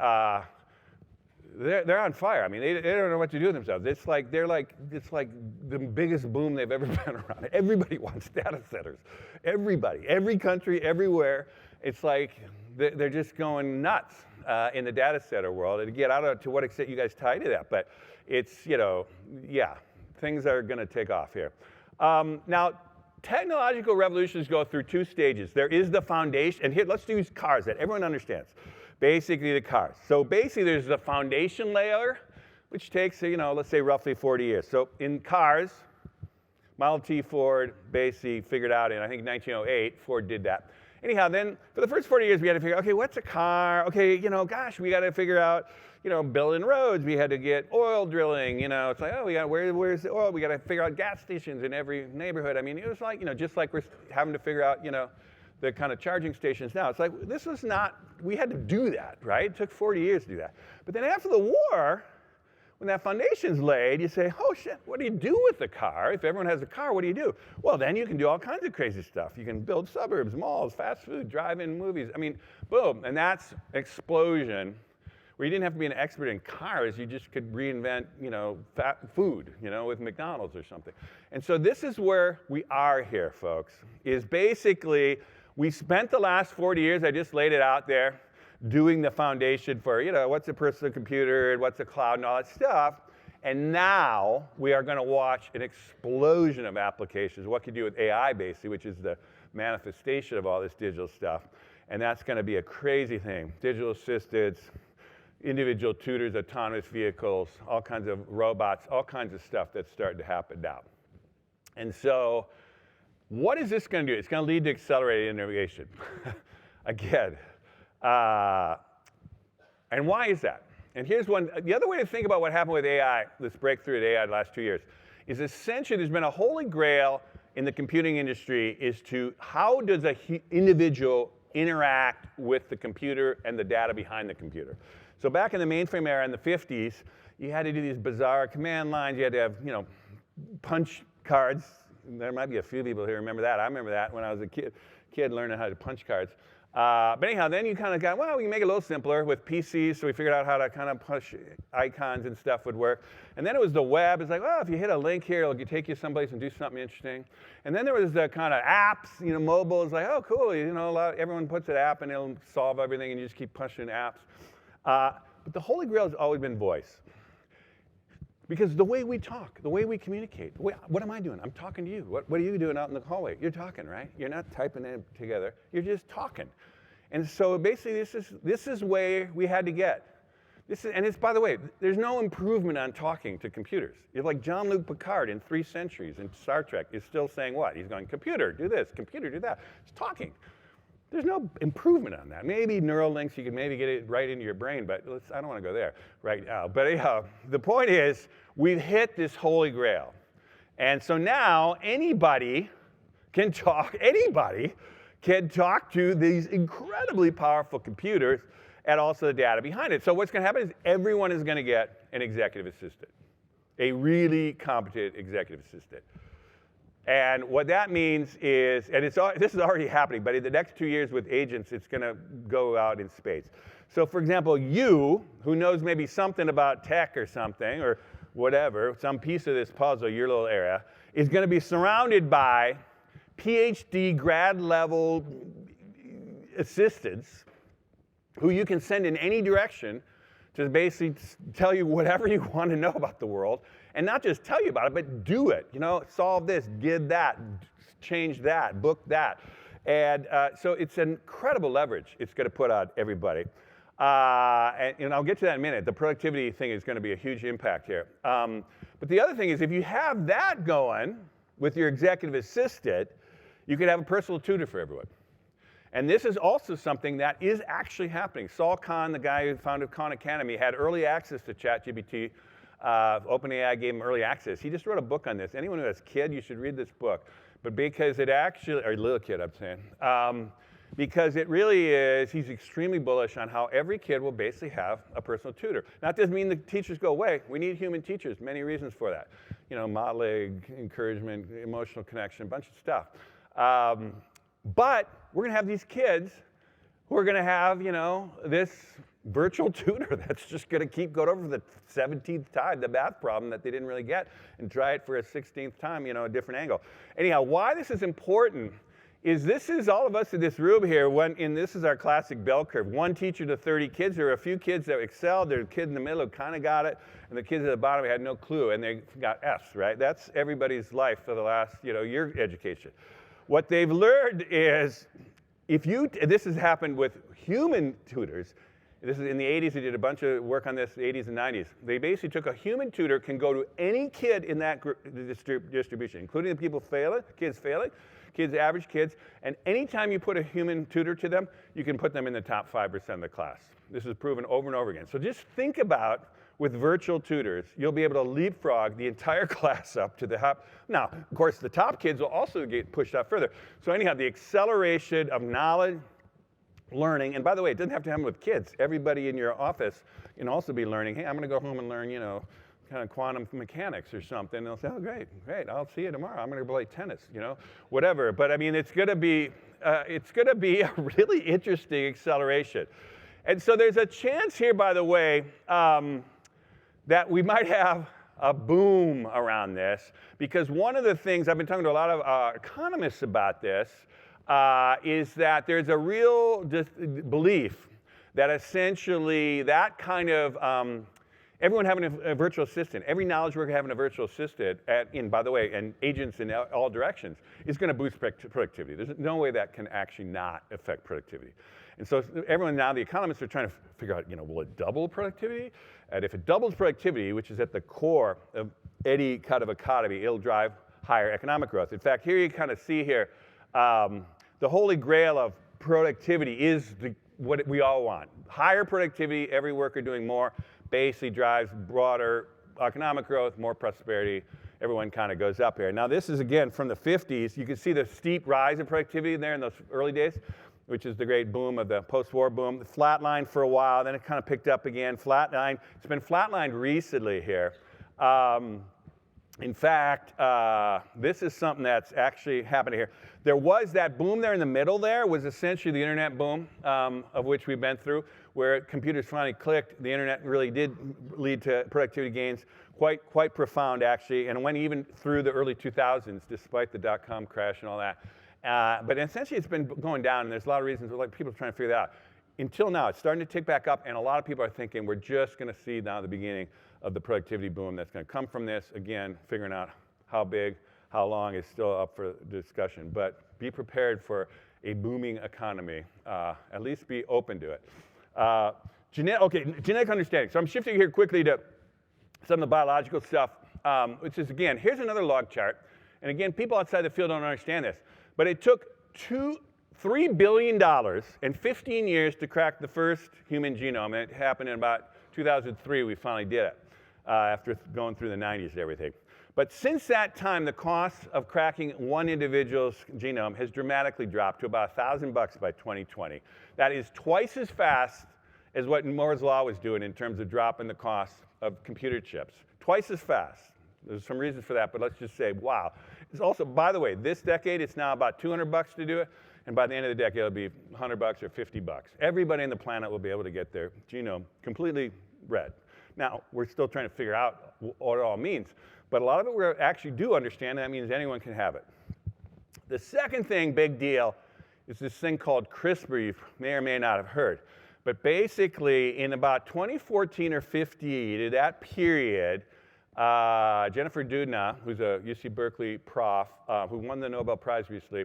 they're on fire. I mean, they don't know what to do with themselves. It's like the biggest boom they've ever been around. Everybody wants data centers. Everybody, every country, everywhere. It's like they're just going nuts in the data center world. And again, I don't know to what extent you guys tie to that, but it's, things are going to take off here. Now, technological revolutions go through two stages. There is the foundation, and here, let's use cars that everyone understands. Basically, the cars. So basically, there's the foundation layer, which takes, let's say roughly 40 years. So in cars, Model T Ford basically figured out in, I think, 1908, Ford did that. Anyhow, then for the first 40 years, we had to figure out, okay, what's a car? Okay, gosh, we got to figure out, building roads. We had to get oil drilling. It's like, where's the oil? We got to figure out gas stations in every neighborhood. I mean, it was like, just like we're having to figure out, the kind of charging stations now. It's like, this was not, we had to do that, right? It took 40 years to do that. But then after the war, when that foundation's laid, you say, oh shit, what do you do with the car? If everyone has a car, what do you do? Well, then you can do all kinds of crazy stuff. You can build suburbs, malls, fast food, drive-in movies. I mean, boom, and that's explosion, where you didn't have to be an expert in cars, you just could reinvent, food, with McDonald's or something. And so this is where we are here, folks, is basically, we spent the last 40 years, I just laid it out there, doing the foundation for, what's a personal computer and what's a cloud and all that stuff. And now we are going to watch an explosion of applications, what can you do with AI, basically, which is the manifestation of all this digital stuff. And that's going to be a crazy thing. Digital assistants, individual tutors, autonomous vehicles, all kinds of robots, all kinds of stuff that's starting to happen now. And so what is this going to do? It's going to lead to accelerated innovation. Again. And why is that? And here's one. The other way to think about what happened with AI, this breakthrough at AI the last 2 years, is essentially there's been a holy grail in the computing industry is to how does an individual interact with the computer and the data behind the computer. So back in the mainframe era in the 50s, you had to do these bizarre command lines. You had to have, punch cards. There might be a few people here remember that. I remember that when I was a kid learning how to punch cards. But anyhow, then you kind of got, well, we can make it a little simpler with PCs, so we figured out how to kind of push icons and stuff would work. And then it was the web. It's like, well, if you hit a link here, it'll take you someplace and do something interesting. And then there was the kind of apps, mobile. It's like, oh, cool, everyone puts an app and it'll solve everything, and you just keep pushing apps. But the Holy Grail has always been voice. Because the way we talk, the way we communicate, what am I doing? I'm talking to you. What are you doing out in the hallway? You're talking, right? You're not typing it together. You're just talking. And so basically, this is where we had to get. By the way, there's no improvement on talking to computers. You're like Jean-Luc Picard in 3 centuries in Star Trek is still saying what? He's going, computer, do this, computer, do that. He's talking. There's no improvement on that. Maybe neural links, you can maybe get it right into your brain, but I don't want to go there right now. But anyhow, the point is, we've hit this Holy Grail. And so now anybody can talk to these incredibly powerful computers and also the data behind it. So what's going to happen is everyone is going to get an executive assistant, a really competent executive assistant. And what that means is, and this is already happening, but in the next 2 years with agents, it's going to go out in spades. So for example, you, who knows maybe something about tech or something, or whatever, some piece of this puzzle, your little area, is going to be surrounded by PhD grad level assistants who you can send in any direction to basically tell you whatever you want to know about the world. And not just tell you about it, but do it. Solve this, give that, change that, book that. And so it's an incredible leverage it's going to put on everybody. And I'll get to that in a minute. The productivity thing is going to be a huge impact here. But the other thing is, if you have that going with your executive assistant, you could have a personal tutor for everyone. And this is also something that is actually happening. Saul Khan, the guy who founded Khan Academy, had early access to ChatGPT. OpenAI gave him early access. He just wrote a book on this. Anyone who has a kid, you should read this book. But because it actually, or little kid, I'm saying, because it really is, he's extremely bullish on how every kid will basically have a personal tutor. Now, that doesn't mean the teachers go away. We need human teachers, many reasons for that. Modeling, encouragement, emotional connection, a bunch of stuff. But we're going to have these kids who are going to have, this virtual tutor that's just going to keep going over for the 17th time the math problem that they didn't really get and try it for a 16th time, a different angle. Anyhow, why this is important is this is all of us in this room here, this is our classic bell curve. 1 teacher to 30 kids. There are a few kids that excelled. There are kids in the middle who kind of got it, and the kids at the bottom had no clue, and they got Fs, right? That's everybody's life for the last, your education. What they've learned is, this has happened with human tutors. This is in the 80s, they did a bunch of work on this, the 80s and 90s. They basically took a human tutor, can go to any kid in that distribution, including the people failing, kids, average kids, and anytime you put a human tutor to them, you can put them in the top 5% of the class. This is proven over and over again. So just think about, with virtual tutors, you'll be able to leapfrog the entire class up to the top. Now, of course, the top kids will also get pushed up further. So anyhow, the acceleration of knowledge, learning, and by the way, it doesn't have to happen with kids. Everybody in your office can also be learning, hey, I'm going to go home and learn, kind of quantum mechanics or something. And they'll say, oh, great, I'll see you tomorrow. I'm going to play tennis, whatever. But I mean, it's going to be a really interesting acceleration. And so there's a chance here, by the way, that we might have a boom around this, because one of the things, I've been talking to a lot of economists about this, is that there's a real belief that essentially that kind of, everyone having a virtual assistant, every knowledge worker having a virtual assistant, by the way, and agents in all directions, is going to boost productivity. There's no way that can actually not affect productivity. And so everyone now, the economists are trying to figure out, will it double productivity? And if it doubles productivity, which is at the core of any kind of economy, it'll drive higher economic growth. In fact, here you kind of see here, the holy grail of productivity is what we all want. Higher productivity, every worker doing more, basically drives broader economic growth, more prosperity. Everyone kind of goes up here. Now this is, again, from the 50s. You can see the steep rise in productivity there in those early days. which is the great boom of the post-war boom. It flatlined for a while, then it kind of picked up again, flatlined. It's been flatlined recently here. In fact, this is something that's actually happening here. There was that boom there in the middle there, was essentially the internet boom of which we've been through, where computers finally clicked. The internet really did lead to productivity gains, quite profound actually, and went even through the early 2000s, despite the dot-com crash and all that. But essentially it's been going down, and there's a lot of reasons, like people are trying to figure that out. Until now, it's starting to tick back up, and a lot of people are thinking we're just going to see now the beginning of the productivity boom that's going to come from this. Again, figuring out how big, how long is still up for discussion, but be prepared for a booming economy. At least be open to it. Genetic understanding. So I'm shifting here quickly to some of the biological stuff, which is, again, here's another log chart. And again, people outside the field don't understand this, but it took $3 billion and 15 years to crack the first human genome. And it happened in about 2003, we finally did it, after going through the 90s and everything. But since that time, the cost of cracking one individual's genome has dramatically dropped to about $1,000 by 2020. That is twice as fast as what Moore's Law was doing in terms of dropping the cost of computer chips. Twice as fast. There's some reasons for that, but let's just say, wow. It's also, by the way, this decade, it's now about $200 to do it, and by the end of the decade, it'll be $100 or $50. Everybody on the planet will be able to get their genome completely read. Now, we're still trying to figure out what it all means, but a lot of it we actually do understand, and that means anyone can have it. The second thing, big deal, is this thing called CRISPR you may or may not have heard. But basically, in about 2014 or 15, that period, Jennifer Doudna, who's a UC Berkeley prof, who won the Nobel Prize recently,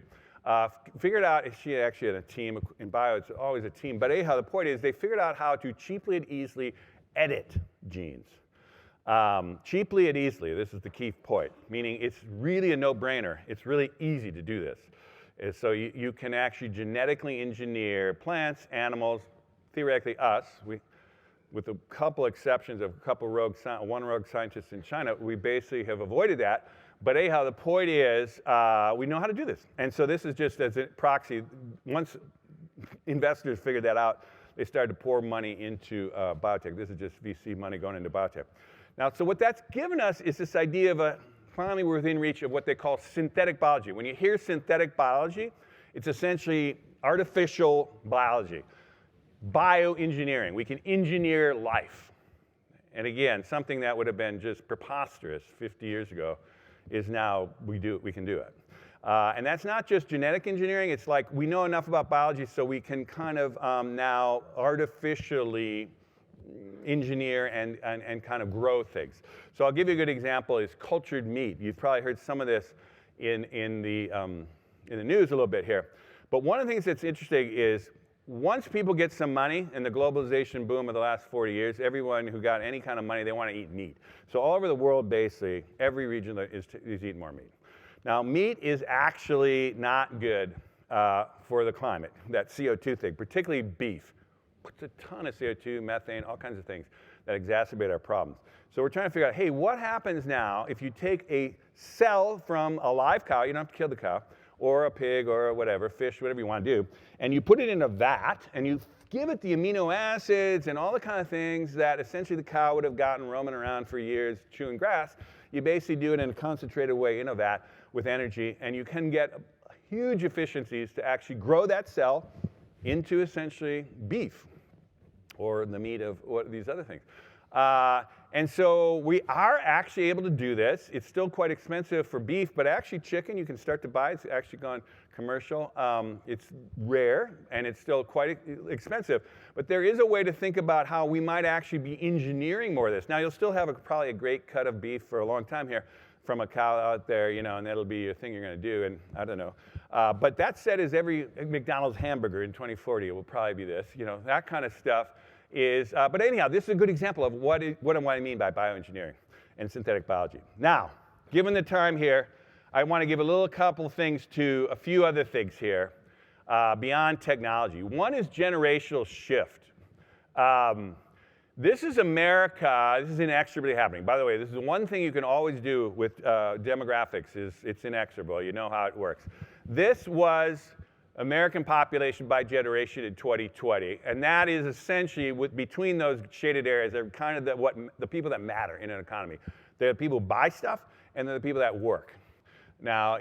figured out, she actually had a team, in bio it's always a team, but anyhow, the point is they figured out how to cheaply and easily edit genes. Cheaply and easily, this is the key point, meaning it's really a no-brainer. It's really easy to do this. And so you can actually genetically engineer plants, animals, theoretically us, with a couple exceptions of one rogue scientist in China, we basically have avoided that. But anyhow, the point is we know how to do this. And so this is just as a proxy. Once investors figured that out, they started to pour money into biotech. This is just VC money going into biotech. Now, so what that's given us is this idea of finally we're within reach of what they call synthetic biology. When you hear synthetic biology, it's essentially artificial biology. Bioengineering. We can engineer life. And again, something that would have been just preposterous 50 years ago is now we can do it. And that's not just genetic engineering. It's like we know enough about biology so we can kind of now artificially engineer and kind of grow things. So I'll give you a good example is cultured meat. You've probably heard some of this in the news a little bit here. But one of the things that's interesting is once people get some money in the globalization boom of the last 40 years, everyone who got any kind of money, they want to eat meat. So all over the world, basically, every region is eating more meat. Now, meat is actually not good for the climate, that CO2 thing, particularly beef. Puts a ton of CO2, methane, all kinds of things that exacerbate our problems. So we're trying to figure out, hey, what happens now if you take a cell from a live cow, you don't have to kill the cow, or a pig, or whatever, fish, whatever you want to do, and you put it in a vat, and you give it the amino acids and all the kind of things that essentially the cow would have gotten roaming around for years chewing grass. You basically do it in a concentrated way in a vat with energy, and you can get huge efficiencies to actually grow that cell into essentially beef or the meat of these other things. And so we are actually able to do this. It's still quite expensive for beef, but actually chicken you can start to buy. It's actually gone commercial. It's rare, and it's still quite expensive. But there is a way to think about how we might actually be engineering more of this. Now, you'll still have probably a great cut of beef for a long time here from a cow out there, and that'll be your thing you're going to do, and I don't know. But that said, is every McDonald's hamburger in 2040 will probably be this, that kind of stuff. But anyhow, this is a good example of what I mean by bioengineering and synthetic biology. Now, given the time here, I want to give a couple things to a few other things here beyond technology. One is generational shift. This is America. This is inexorably happening. By the way, this is one thing you can always do with demographics is it's inexorable. You know how it works. This was American population by generation in 2020, and that is essentially between those shaded areas are kind of the people that matter in an economy. They're the people who buy stuff, and they're the people that work. Now,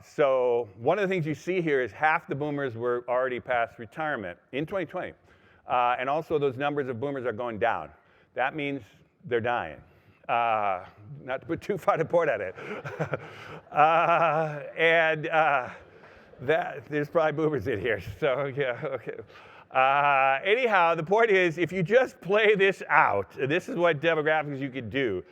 so one of the things you see here is half the boomers were already past retirement in 2020, and also those numbers of boomers are going down. That means they're dying. Not to put too fine a point at it. There's probably boomers in here, so yeah, okay. Anyhow, the point is, if you just play this out, this is what demographics you could do.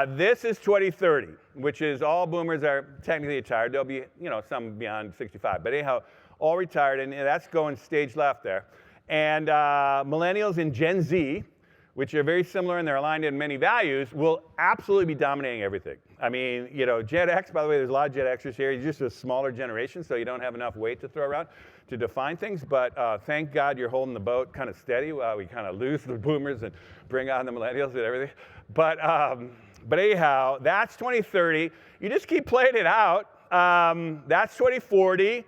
This is 2030, which is all boomers are technically retired. There'll be, some beyond 65, but anyhow, all retired, and that's going stage left there. And millennials and Gen Z, which are very similar and they're aligned in many values, will absolutely be dominating everything. I mean, Gen X, by the way, there's a lot of Gen Xers here. You're just a smaller generation, so you don't have enough weight to throw around to define things. But thank God you're holding the boat kind of steady while we kind of lose the boomers and bring on the millennials and everything. But anyhow, that's 2030. You just keep playing it out. That's 2040.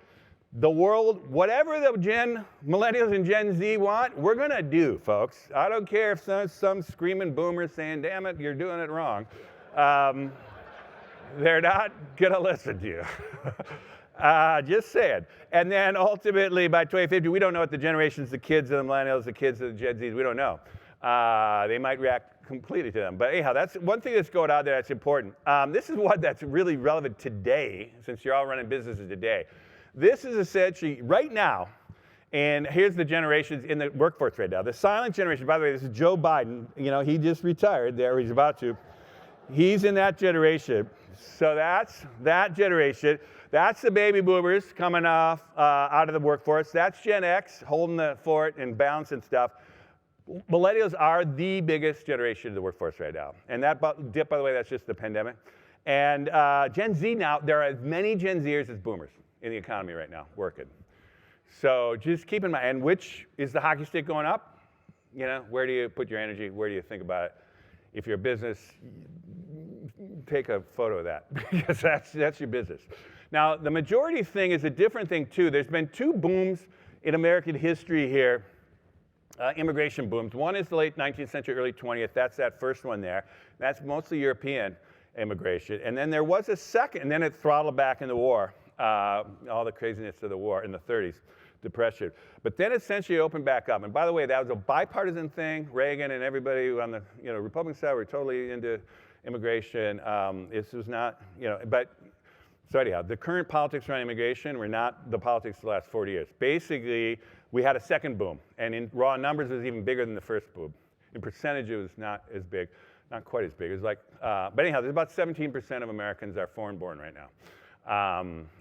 The world, whatever the millennials and Gen Z want, we're going to do, folks. I don't care if some screaming boomer saying, damn it, you're doing it wrong. They're not going to listen to you. Just saying. And then ultimately, by 2050, we don't know what the generations, the kids of the millennials, the kids of the Gen Zs, we don't know. They might react completely to them. But anyhow, that's one thing that's going on there that's important. This is one that's really relevant today, since you're all running businesses today. This is essentially, right now, and here's the generations in the workforce right now. The silent generation, by the way, this is Joe Biden. He just retired there, he's about to. He's in that generation. So that's that generation. That's the baby boomers coming off out of the workforce. That's Gen X holding the fort and balancing stuff. Millennials are the biggest generation of the workforce right now. And that dip, by the way, that's just the pandemic. And Gen Z now, there are as many Gen Zers as boomers in the economy right now, working. So just keep in mind, and which is the hockey stick going up? Where do you put your energy? Where do you think about it? If you're a business, take a photo of that, because that's your business. Now, the majority thing is a different thing too. There's been two booms in American history here, immigration booms. One is the late 19th century, early 20th. That's that first one there. That's mostly European immigration. And then there was a second, and then it throttled back in the war. All the craziness of the war in the 30s, depression. But then essentially opened back up. And by the way, that was a bipartisan thing. Reagan and everybody on the Republican side were totally into immigration. This was not, so anyhow, the current politics around immigration were not the politics of the last 40 years. Basically, we had a second boom. And in raw numbers, it was even bigger than the first boom. In percentage, it was not as big, not quite as big. It was like, but anyhow, there's about 17% of Americans are foreign-born right now.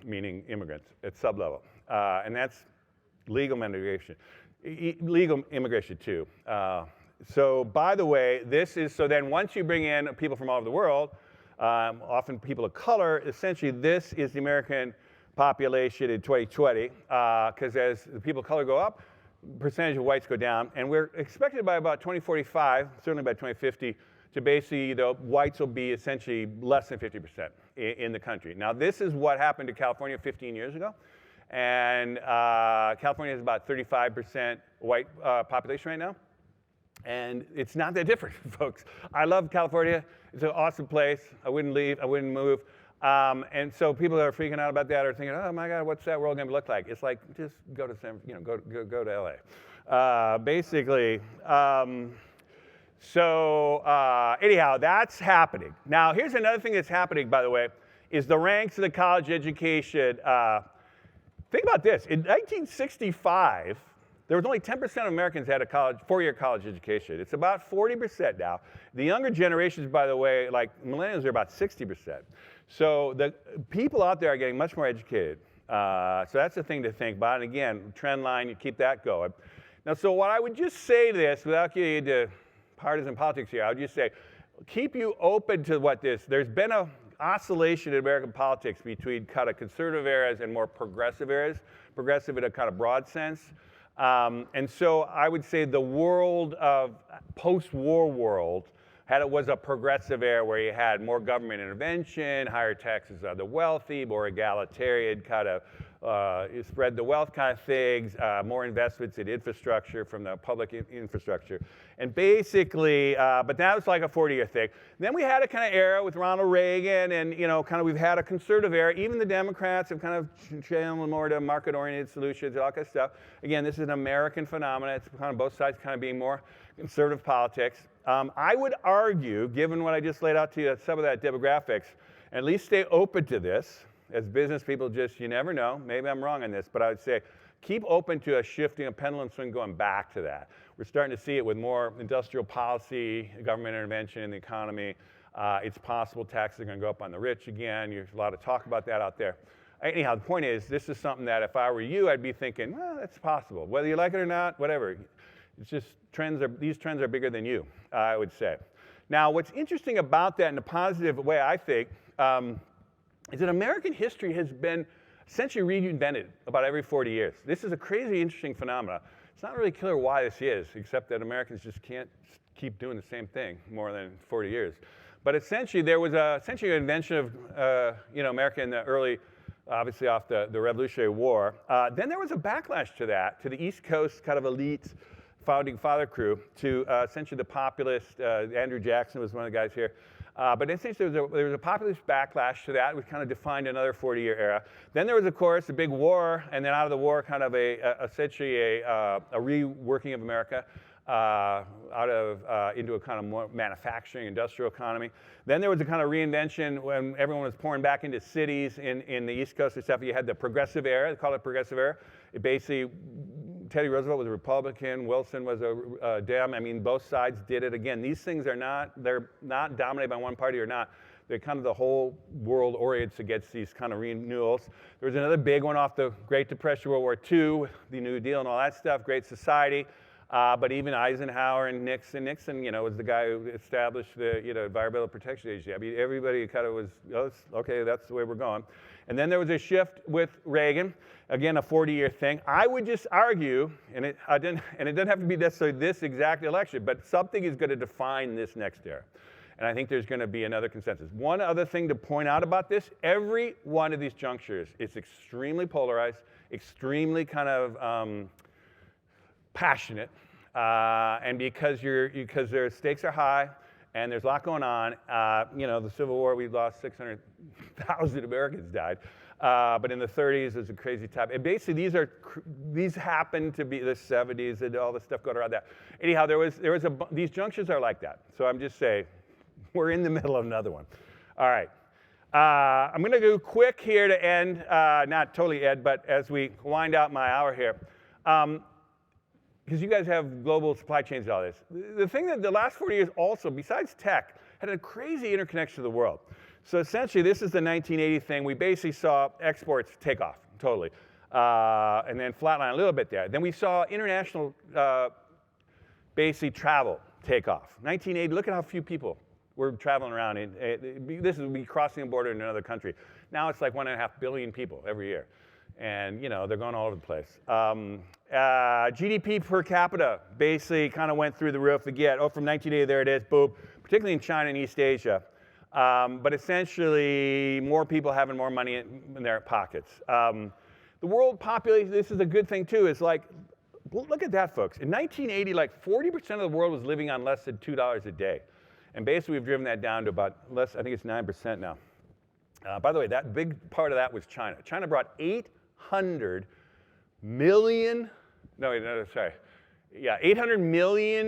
Meaning immigrants at sub-level. And that's legal immigration. Legal immigration too. So by the way, so then once you bring in people from all over the world, often people of color, essentially this is the American population in 2020, because as the people of color go up, percentage of whites go down, and we're expected by about 2045, certainly by 2050, to basically, whites will be essentially less than 50% in the country. Now, this is what happened to California 15 years ago. And California has about 35% white population right now. And it's not that different, folks. I love California. It's an awesome place. I wouldn't leave. I wouldn't move. And so people that are freaking out about that are thinking, oh my God, what's that world going to look like? It's like, just go to go to LA. Basically. Anyhow, that's happening. Now, here's another thing that's happening, by the way, is the ranks of the college education. Think about this. In 1965, there was only 10% of Americans had a four-year college education. It's about 40% now. The younger generations, by the way, like millennials, are about 60%. So the people out there are getting much more educated. So that's the thing to think about. And again, trend line, you keep that going. Now, so what I would just say this, without getting into partisan politics here, I would just say, keep you open to there's been an oscillation in American politics between kind of conservative eras and more progressive eras, progressive in a kind of broad sense. And so I would say the world of post-war world was a progressive era where you had more government intervention, higher taxes on the wealthy, more egalitarian kind of spread the wealth kind of things, more investments in infrastructure from the public infrastructure. And basically, but that was like a 40-year thing. Then we had a kind of era with Ronald Reagan, and kind of we've had a conservative era. Even the Democrats have kind of channeled more to market-oriented solutions, all that kind of stuff. Again, this is an American phenomenon. It's kind of both sides kind of being more conservative politics. I would argue, given what I just laid out to you, some of that demographics, at least stay open to this. As business people, you never know. Maybe I'm wrong on this, but I would say keep open to a shifting, a pendulum swing going back to that. We're starting to see it with more industrial policy, government intervention in the economy. It's possible taxes are going to go up on the rich again. There's a lot of talk about that out there. Anyhow, the point is, this is something that if I were you, I'd be thinking, well, that's possible. Whether you like it or not, whatever. It's just these trends are bigger than you, I would say. Now, what's interesting about that in a positive way, I think, is that American history has been essentially reinvented about every 40 years. This is a crazy interesting phenomenon. It's not really clear why this is, except that Americans just can't keep doing the same thing more than 40 years. But essentially, there was an invention of America in the early, obviously off the Revolutionary War. Then there was a backlash to that, to the East Coast kind of elite founding father crew, to essentially the populist. Andrew Jackson was one of the guys here. But essentially, there was a populist backlash to that, which kind of defined another 40-year era. Then there was, of course, a big war, and then out of the war, kind of essentially a reworking of America into a kind of more manufacturing, industrial economy. Then there was a kind of reinvention when everyone was pouring back into cities in the East Coast and stuff. You had the progressive era, they call it progressive era. It basically, Teddy Roosevelt was a Republican, Wilson was a Dem. I mean, both sides did it. Again, these things they're not dominated by one party or not. They're kind of the whole world orients against these kind of renewals. There was another big one off the Great Depression, World War II, the New Deal and all that stuff, Great Society. But even Eisenhower and Nixon was the guy who established the Environmental Protection Agency. I mean, everybody kind of was, okay, that's the way we're going. And then there was a shift with Reagan, again, a 40-year thing. I would just argue, and it doesn't have to be necessarily this exact election, but something is going to define this next era. And I think there's going to be another consensus. One other thing to point out about this, every one of these junctures is extremely polarized, extremely kind of passionate, and because their stakes are high and there's a lot going on. The Civil War, we lost 600,000 Americans died, but in the 30s, it was a crazy time. And basically, these happen to be the 70s and all the stuff going around that. Anyhow, these junctures are like that. So I'm just saying, we're in the middle of another one. All right. I'm going to go quick here to end, not totally end, but as we wind out my hour here. Because you guys have global supply chains and all this. The thing that the last 40 years also, besides tech, had a crazy interconnection to the world. So essentially, this is the 1980 thing. We basically saw exports take off, totally, and then flatline a little bit there. Then we saw international, basically travel take off. 1980, look at how few people were traveling around. This would be crossing a border in another country. Now it's like 1.5 billion people every year. And, they're going all over the place. GDP per capita basically kind of went through the roof again. From 1980, there it is, boom, particularly in China and East Asia. But essentially, more people having more money in their pockets. The world population, this is a good thing too, is like, look at that, folks. In 1980, like 40% of the world was living on less than $2 a day. And basically, we've driven that down to about less, I think it's 9% now. By the way, that big part of that was China. China brought 800 million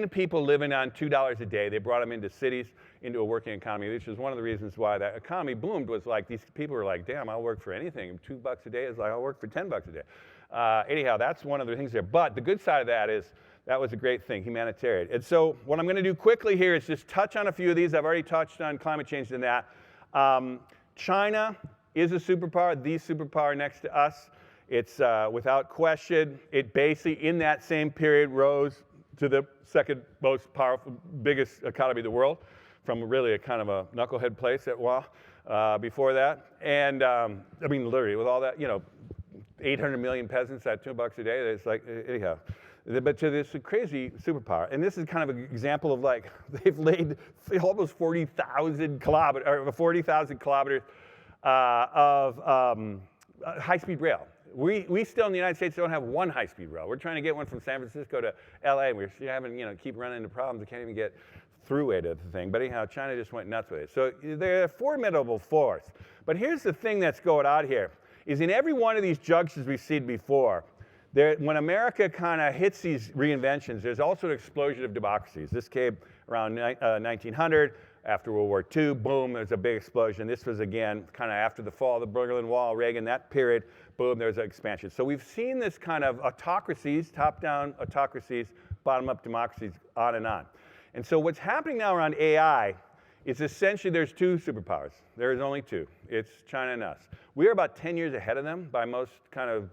people living on $2 a day. They brought them into cities, into a working economy, which is one of the reasons why that economy boomed, was like these people were like, damn, I'll work for anything. $2 a day is like, I'll work for $10 a day. Anyhow, that's one of the things there. But the good side of that is, that was a great thing, humanitarian. And so what I'm going to do quickly here is just touch on a few of these. I've already touched on climate change and that. China is a superpower, the superpower next to us. It's without question, it basically in that same period rose to the second most powerful, biggest economy in the world, from really a kind of a knucklehead place at while before that. And I mean, literally with all that, 800 million peasants at $2 a day, it's like, anyhow. but to this crazy superpower. And this is kind of an example of like, they've laid almost 40,000 kilometers, or 40,000 kilometers of high-speed rail. We still in the United States don't have one high-speed rail. We're trying to get one from San Francisco to LA. We're having, keep running into problems. We can't even get throughway to the thing. But anyhow, China just went nuts with it. So they're a formidable force. But here's the thing that's going on here, is in every one of these junctions we've seen before, when America kind of hits these reinventions, there's also an explosion of democracies. This came around 1900. After World War II, boom, there's a big explosion. This was, again, kind of after the fall of the Berlin Wall, Reagan, that period, boom, there's an expansion. So we've seen this kind of autocracies, top-down autocracies, bottom-up democracies, on and on. And so what's happening now around AI is essentially there's two superpowers. There is only two. It's China and us. We're about 10 years ahead of them by most kind of,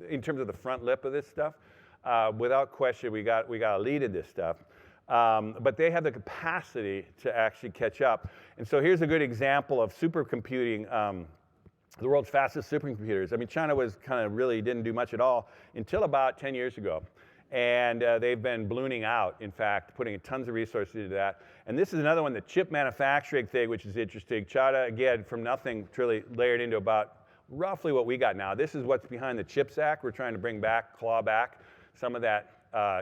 in terms of the front lip of this stuff. Without question, we got a lead in this stuff. But they have the capacity to actually catch up. And so here's a good example of supercomputing, the world's fastest supercomputers. I mean, China was kind of really didn't do much at all until about 10 years ago. And they've been ballooning out, in fact, putting tons of resources into that. And this is another one, the chip manufacturing thing, which is interesting. China, again, from nothing, truly layered into about roughly what we got now. This is what's behind the CHIPS Act. We're trying to bring back, claw back some of that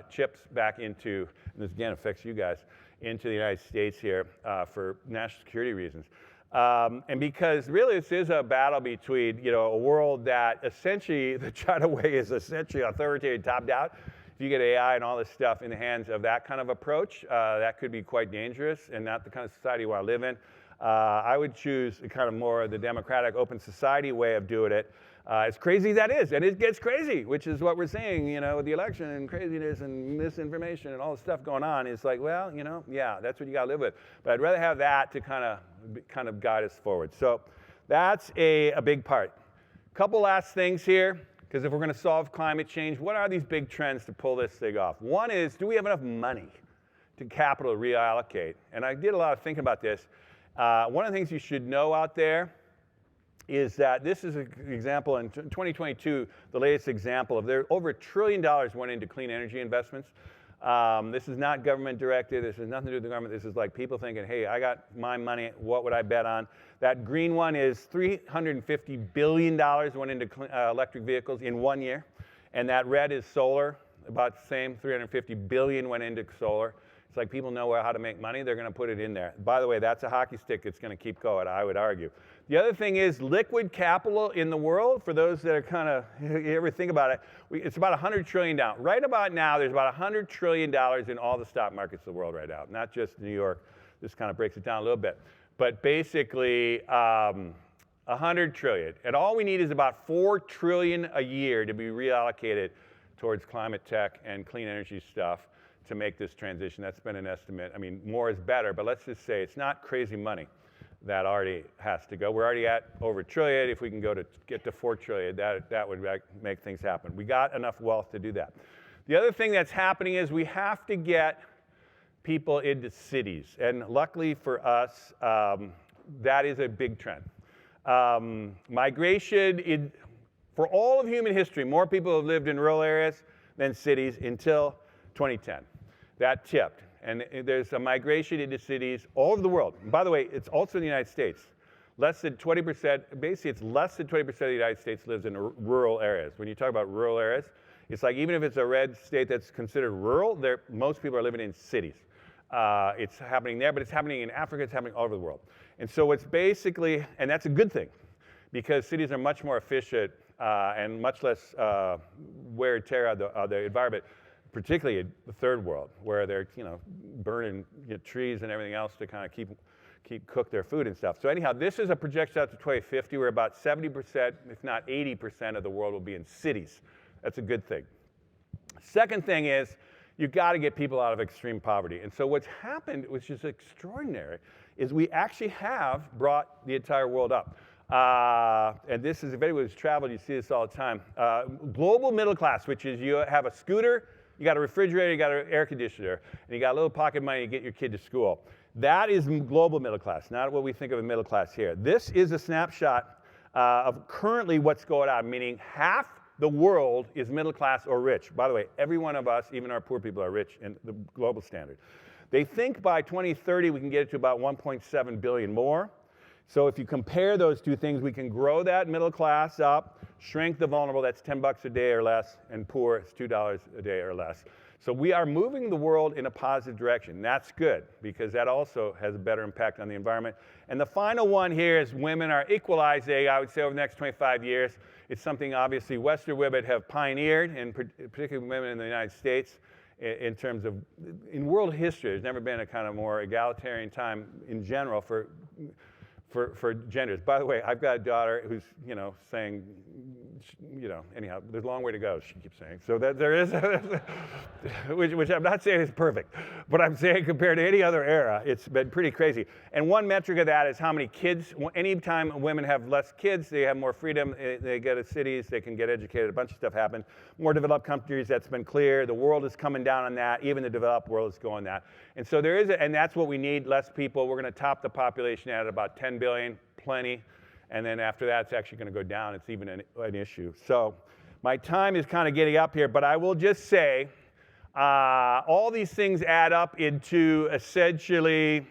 chips back into, and this again affects you guys, into the United States here for national security reasons. And because really this is a battle between, a world that essentially, the China way is essentially authoritarian top-down. If you get AI and all this stuff in the hands of that kind of approach, that could be quite dangerous and not the kind of society you want to live in. I would choose kind of more the democratic open society way of doing it. As crazy as that is, and it gets crazy, which is what we're seeing, with the election and craziness and misinformation and all the stuff going on. It's like, well, yeah, that's what you got to live with. But I'd rather have that to kind of guide us forward. So that's a big part. Couple last things here, because if we're going to solve climate change, what are these big trends to pull this thing off? One is, do we have enough money to capital reallocate? And I did a lot of thinking about this. One of the things you should know out there is that this is an example in 2022, the latest example of over $1 trillion went into clean energy investments. This is not government directed. This has nothing to do with the government. This is like people thinking, hey, I got my money. What would I bet on? That green one is $350 billion went into electric vehicles in 1 year. And that red is solar, about the same, $350 billion went into solar. It's like people know how to make money. They're going to put it in there. By the way, that's a hockey stick that's going to keep going, I would argue. The other thing is liquid capital in the world. For those that are kind of, you ever think about it, it's about $100 trillion down. Right about now, there's about $100 trillion in all the stock markets of the world right now, not just New York. This kind of breaks it down a little bit. But basically, $100 trillion. And all we need is about $4 trillion a year to be reallocated towards climate tech and clean energy stuff to make this transition. That's been an estimate. I mean, more is better, but let's just say it's not crazy money that already has to go. We're already at over $1 trillion. If we can get to $4 trillion, that would make things happen. We got enough wealth to do that. The other thing that's happening is we have to get people into cities. And luckily for us, that is a big trend. Migration, for all of human history, more people have lived in rural areas than cities until 2010. That tipped. And there's a migration into cities all over the world. And by the way, it's also in the United States. Less than 20%, basically it's less than 20% of the United States lives in rural areas. When you talk about rural areas, it's like even if it's a red state that's considered rural, most people are living in cities. It's happening there, but it's happening in Africa, it's happening all over the world. And so it's basically, and that's a good thing, because cities are much more efficient and much less wear and tear on the environment, particularly in the third world, where they're burning trees and everything else to kind of cook their food and stuff. So anyhow, this is a projection out to 2050 where about 70%, if not 80% of the world will be in cities. That's a good thing. Second thing is, you've got to get people out of extreme poverty. And so what's happened, which is extraordinary, is we actually have brought the entire world up. And this is, if anyone's traveled, you see this all the time. Global middle class, which is you have a scooter, you got a refrigerator, you got an air conditioner, and you got a little pocket money to get your kid to school. That is global middle class, not what we think of as middle class here. This is a snapshot of currently what's going on, meaning half the world is middle class or rich. By the way, every one of us, even our poor people, are rich in the global standard. They think by 2030 we can get it to about 1.7 billion more. So if you compare those two things, we can grow that middle class up, shrink the vulnerable, that's $10 a day or less, and poor, it's $2 a day or less. So we are moving the world in a positive direction. That's good, because that also has a better impact on the environment. And the final one here is women are equalizing, I would say, over the next 25 years. It's something, obviously, Western women have pioneered, and particularly women in the United States, in terms of, in world history, there's never been a kind of more egalitarian time in general for genders. By the way, I've got a daughter who's, saying, anyhow, there's a long way to go, she keeps saying. So that there is, which I'm not saying is perfect, but I'm saying compared to any other era, it's been pretty crazy. And one metric of that is how many kids, anytime women have less kids, they have more freedom, they get to cities, they can get educated, a bunch of stuff happens. More developed countries, that's been clear. The world is coming down on that, even the developed world is going that. And so there is, and that's what we need, less people. We're going to top the population at about 10 billion, plenty. And then after that, it's actually going to go down. It's even an issue. So my time is kind of getting up here, but I will just say all these things add up into essentially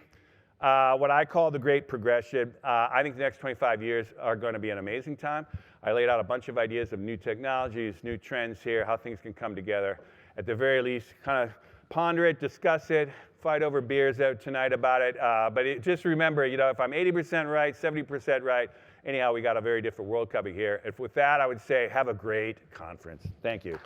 what I call the great progression. I think the next 25 years are going to be an amazing time. I laid out a bunch of ideas of new technologies, new trends here, how things can come together. At the very least, kind of ponder it, discuss it, fight over beers tonight about it. But just remember, if I'm 80% right, 70% right, anyhow, we got a very different world coming here. If with that, I would say have a great conference. Thank you.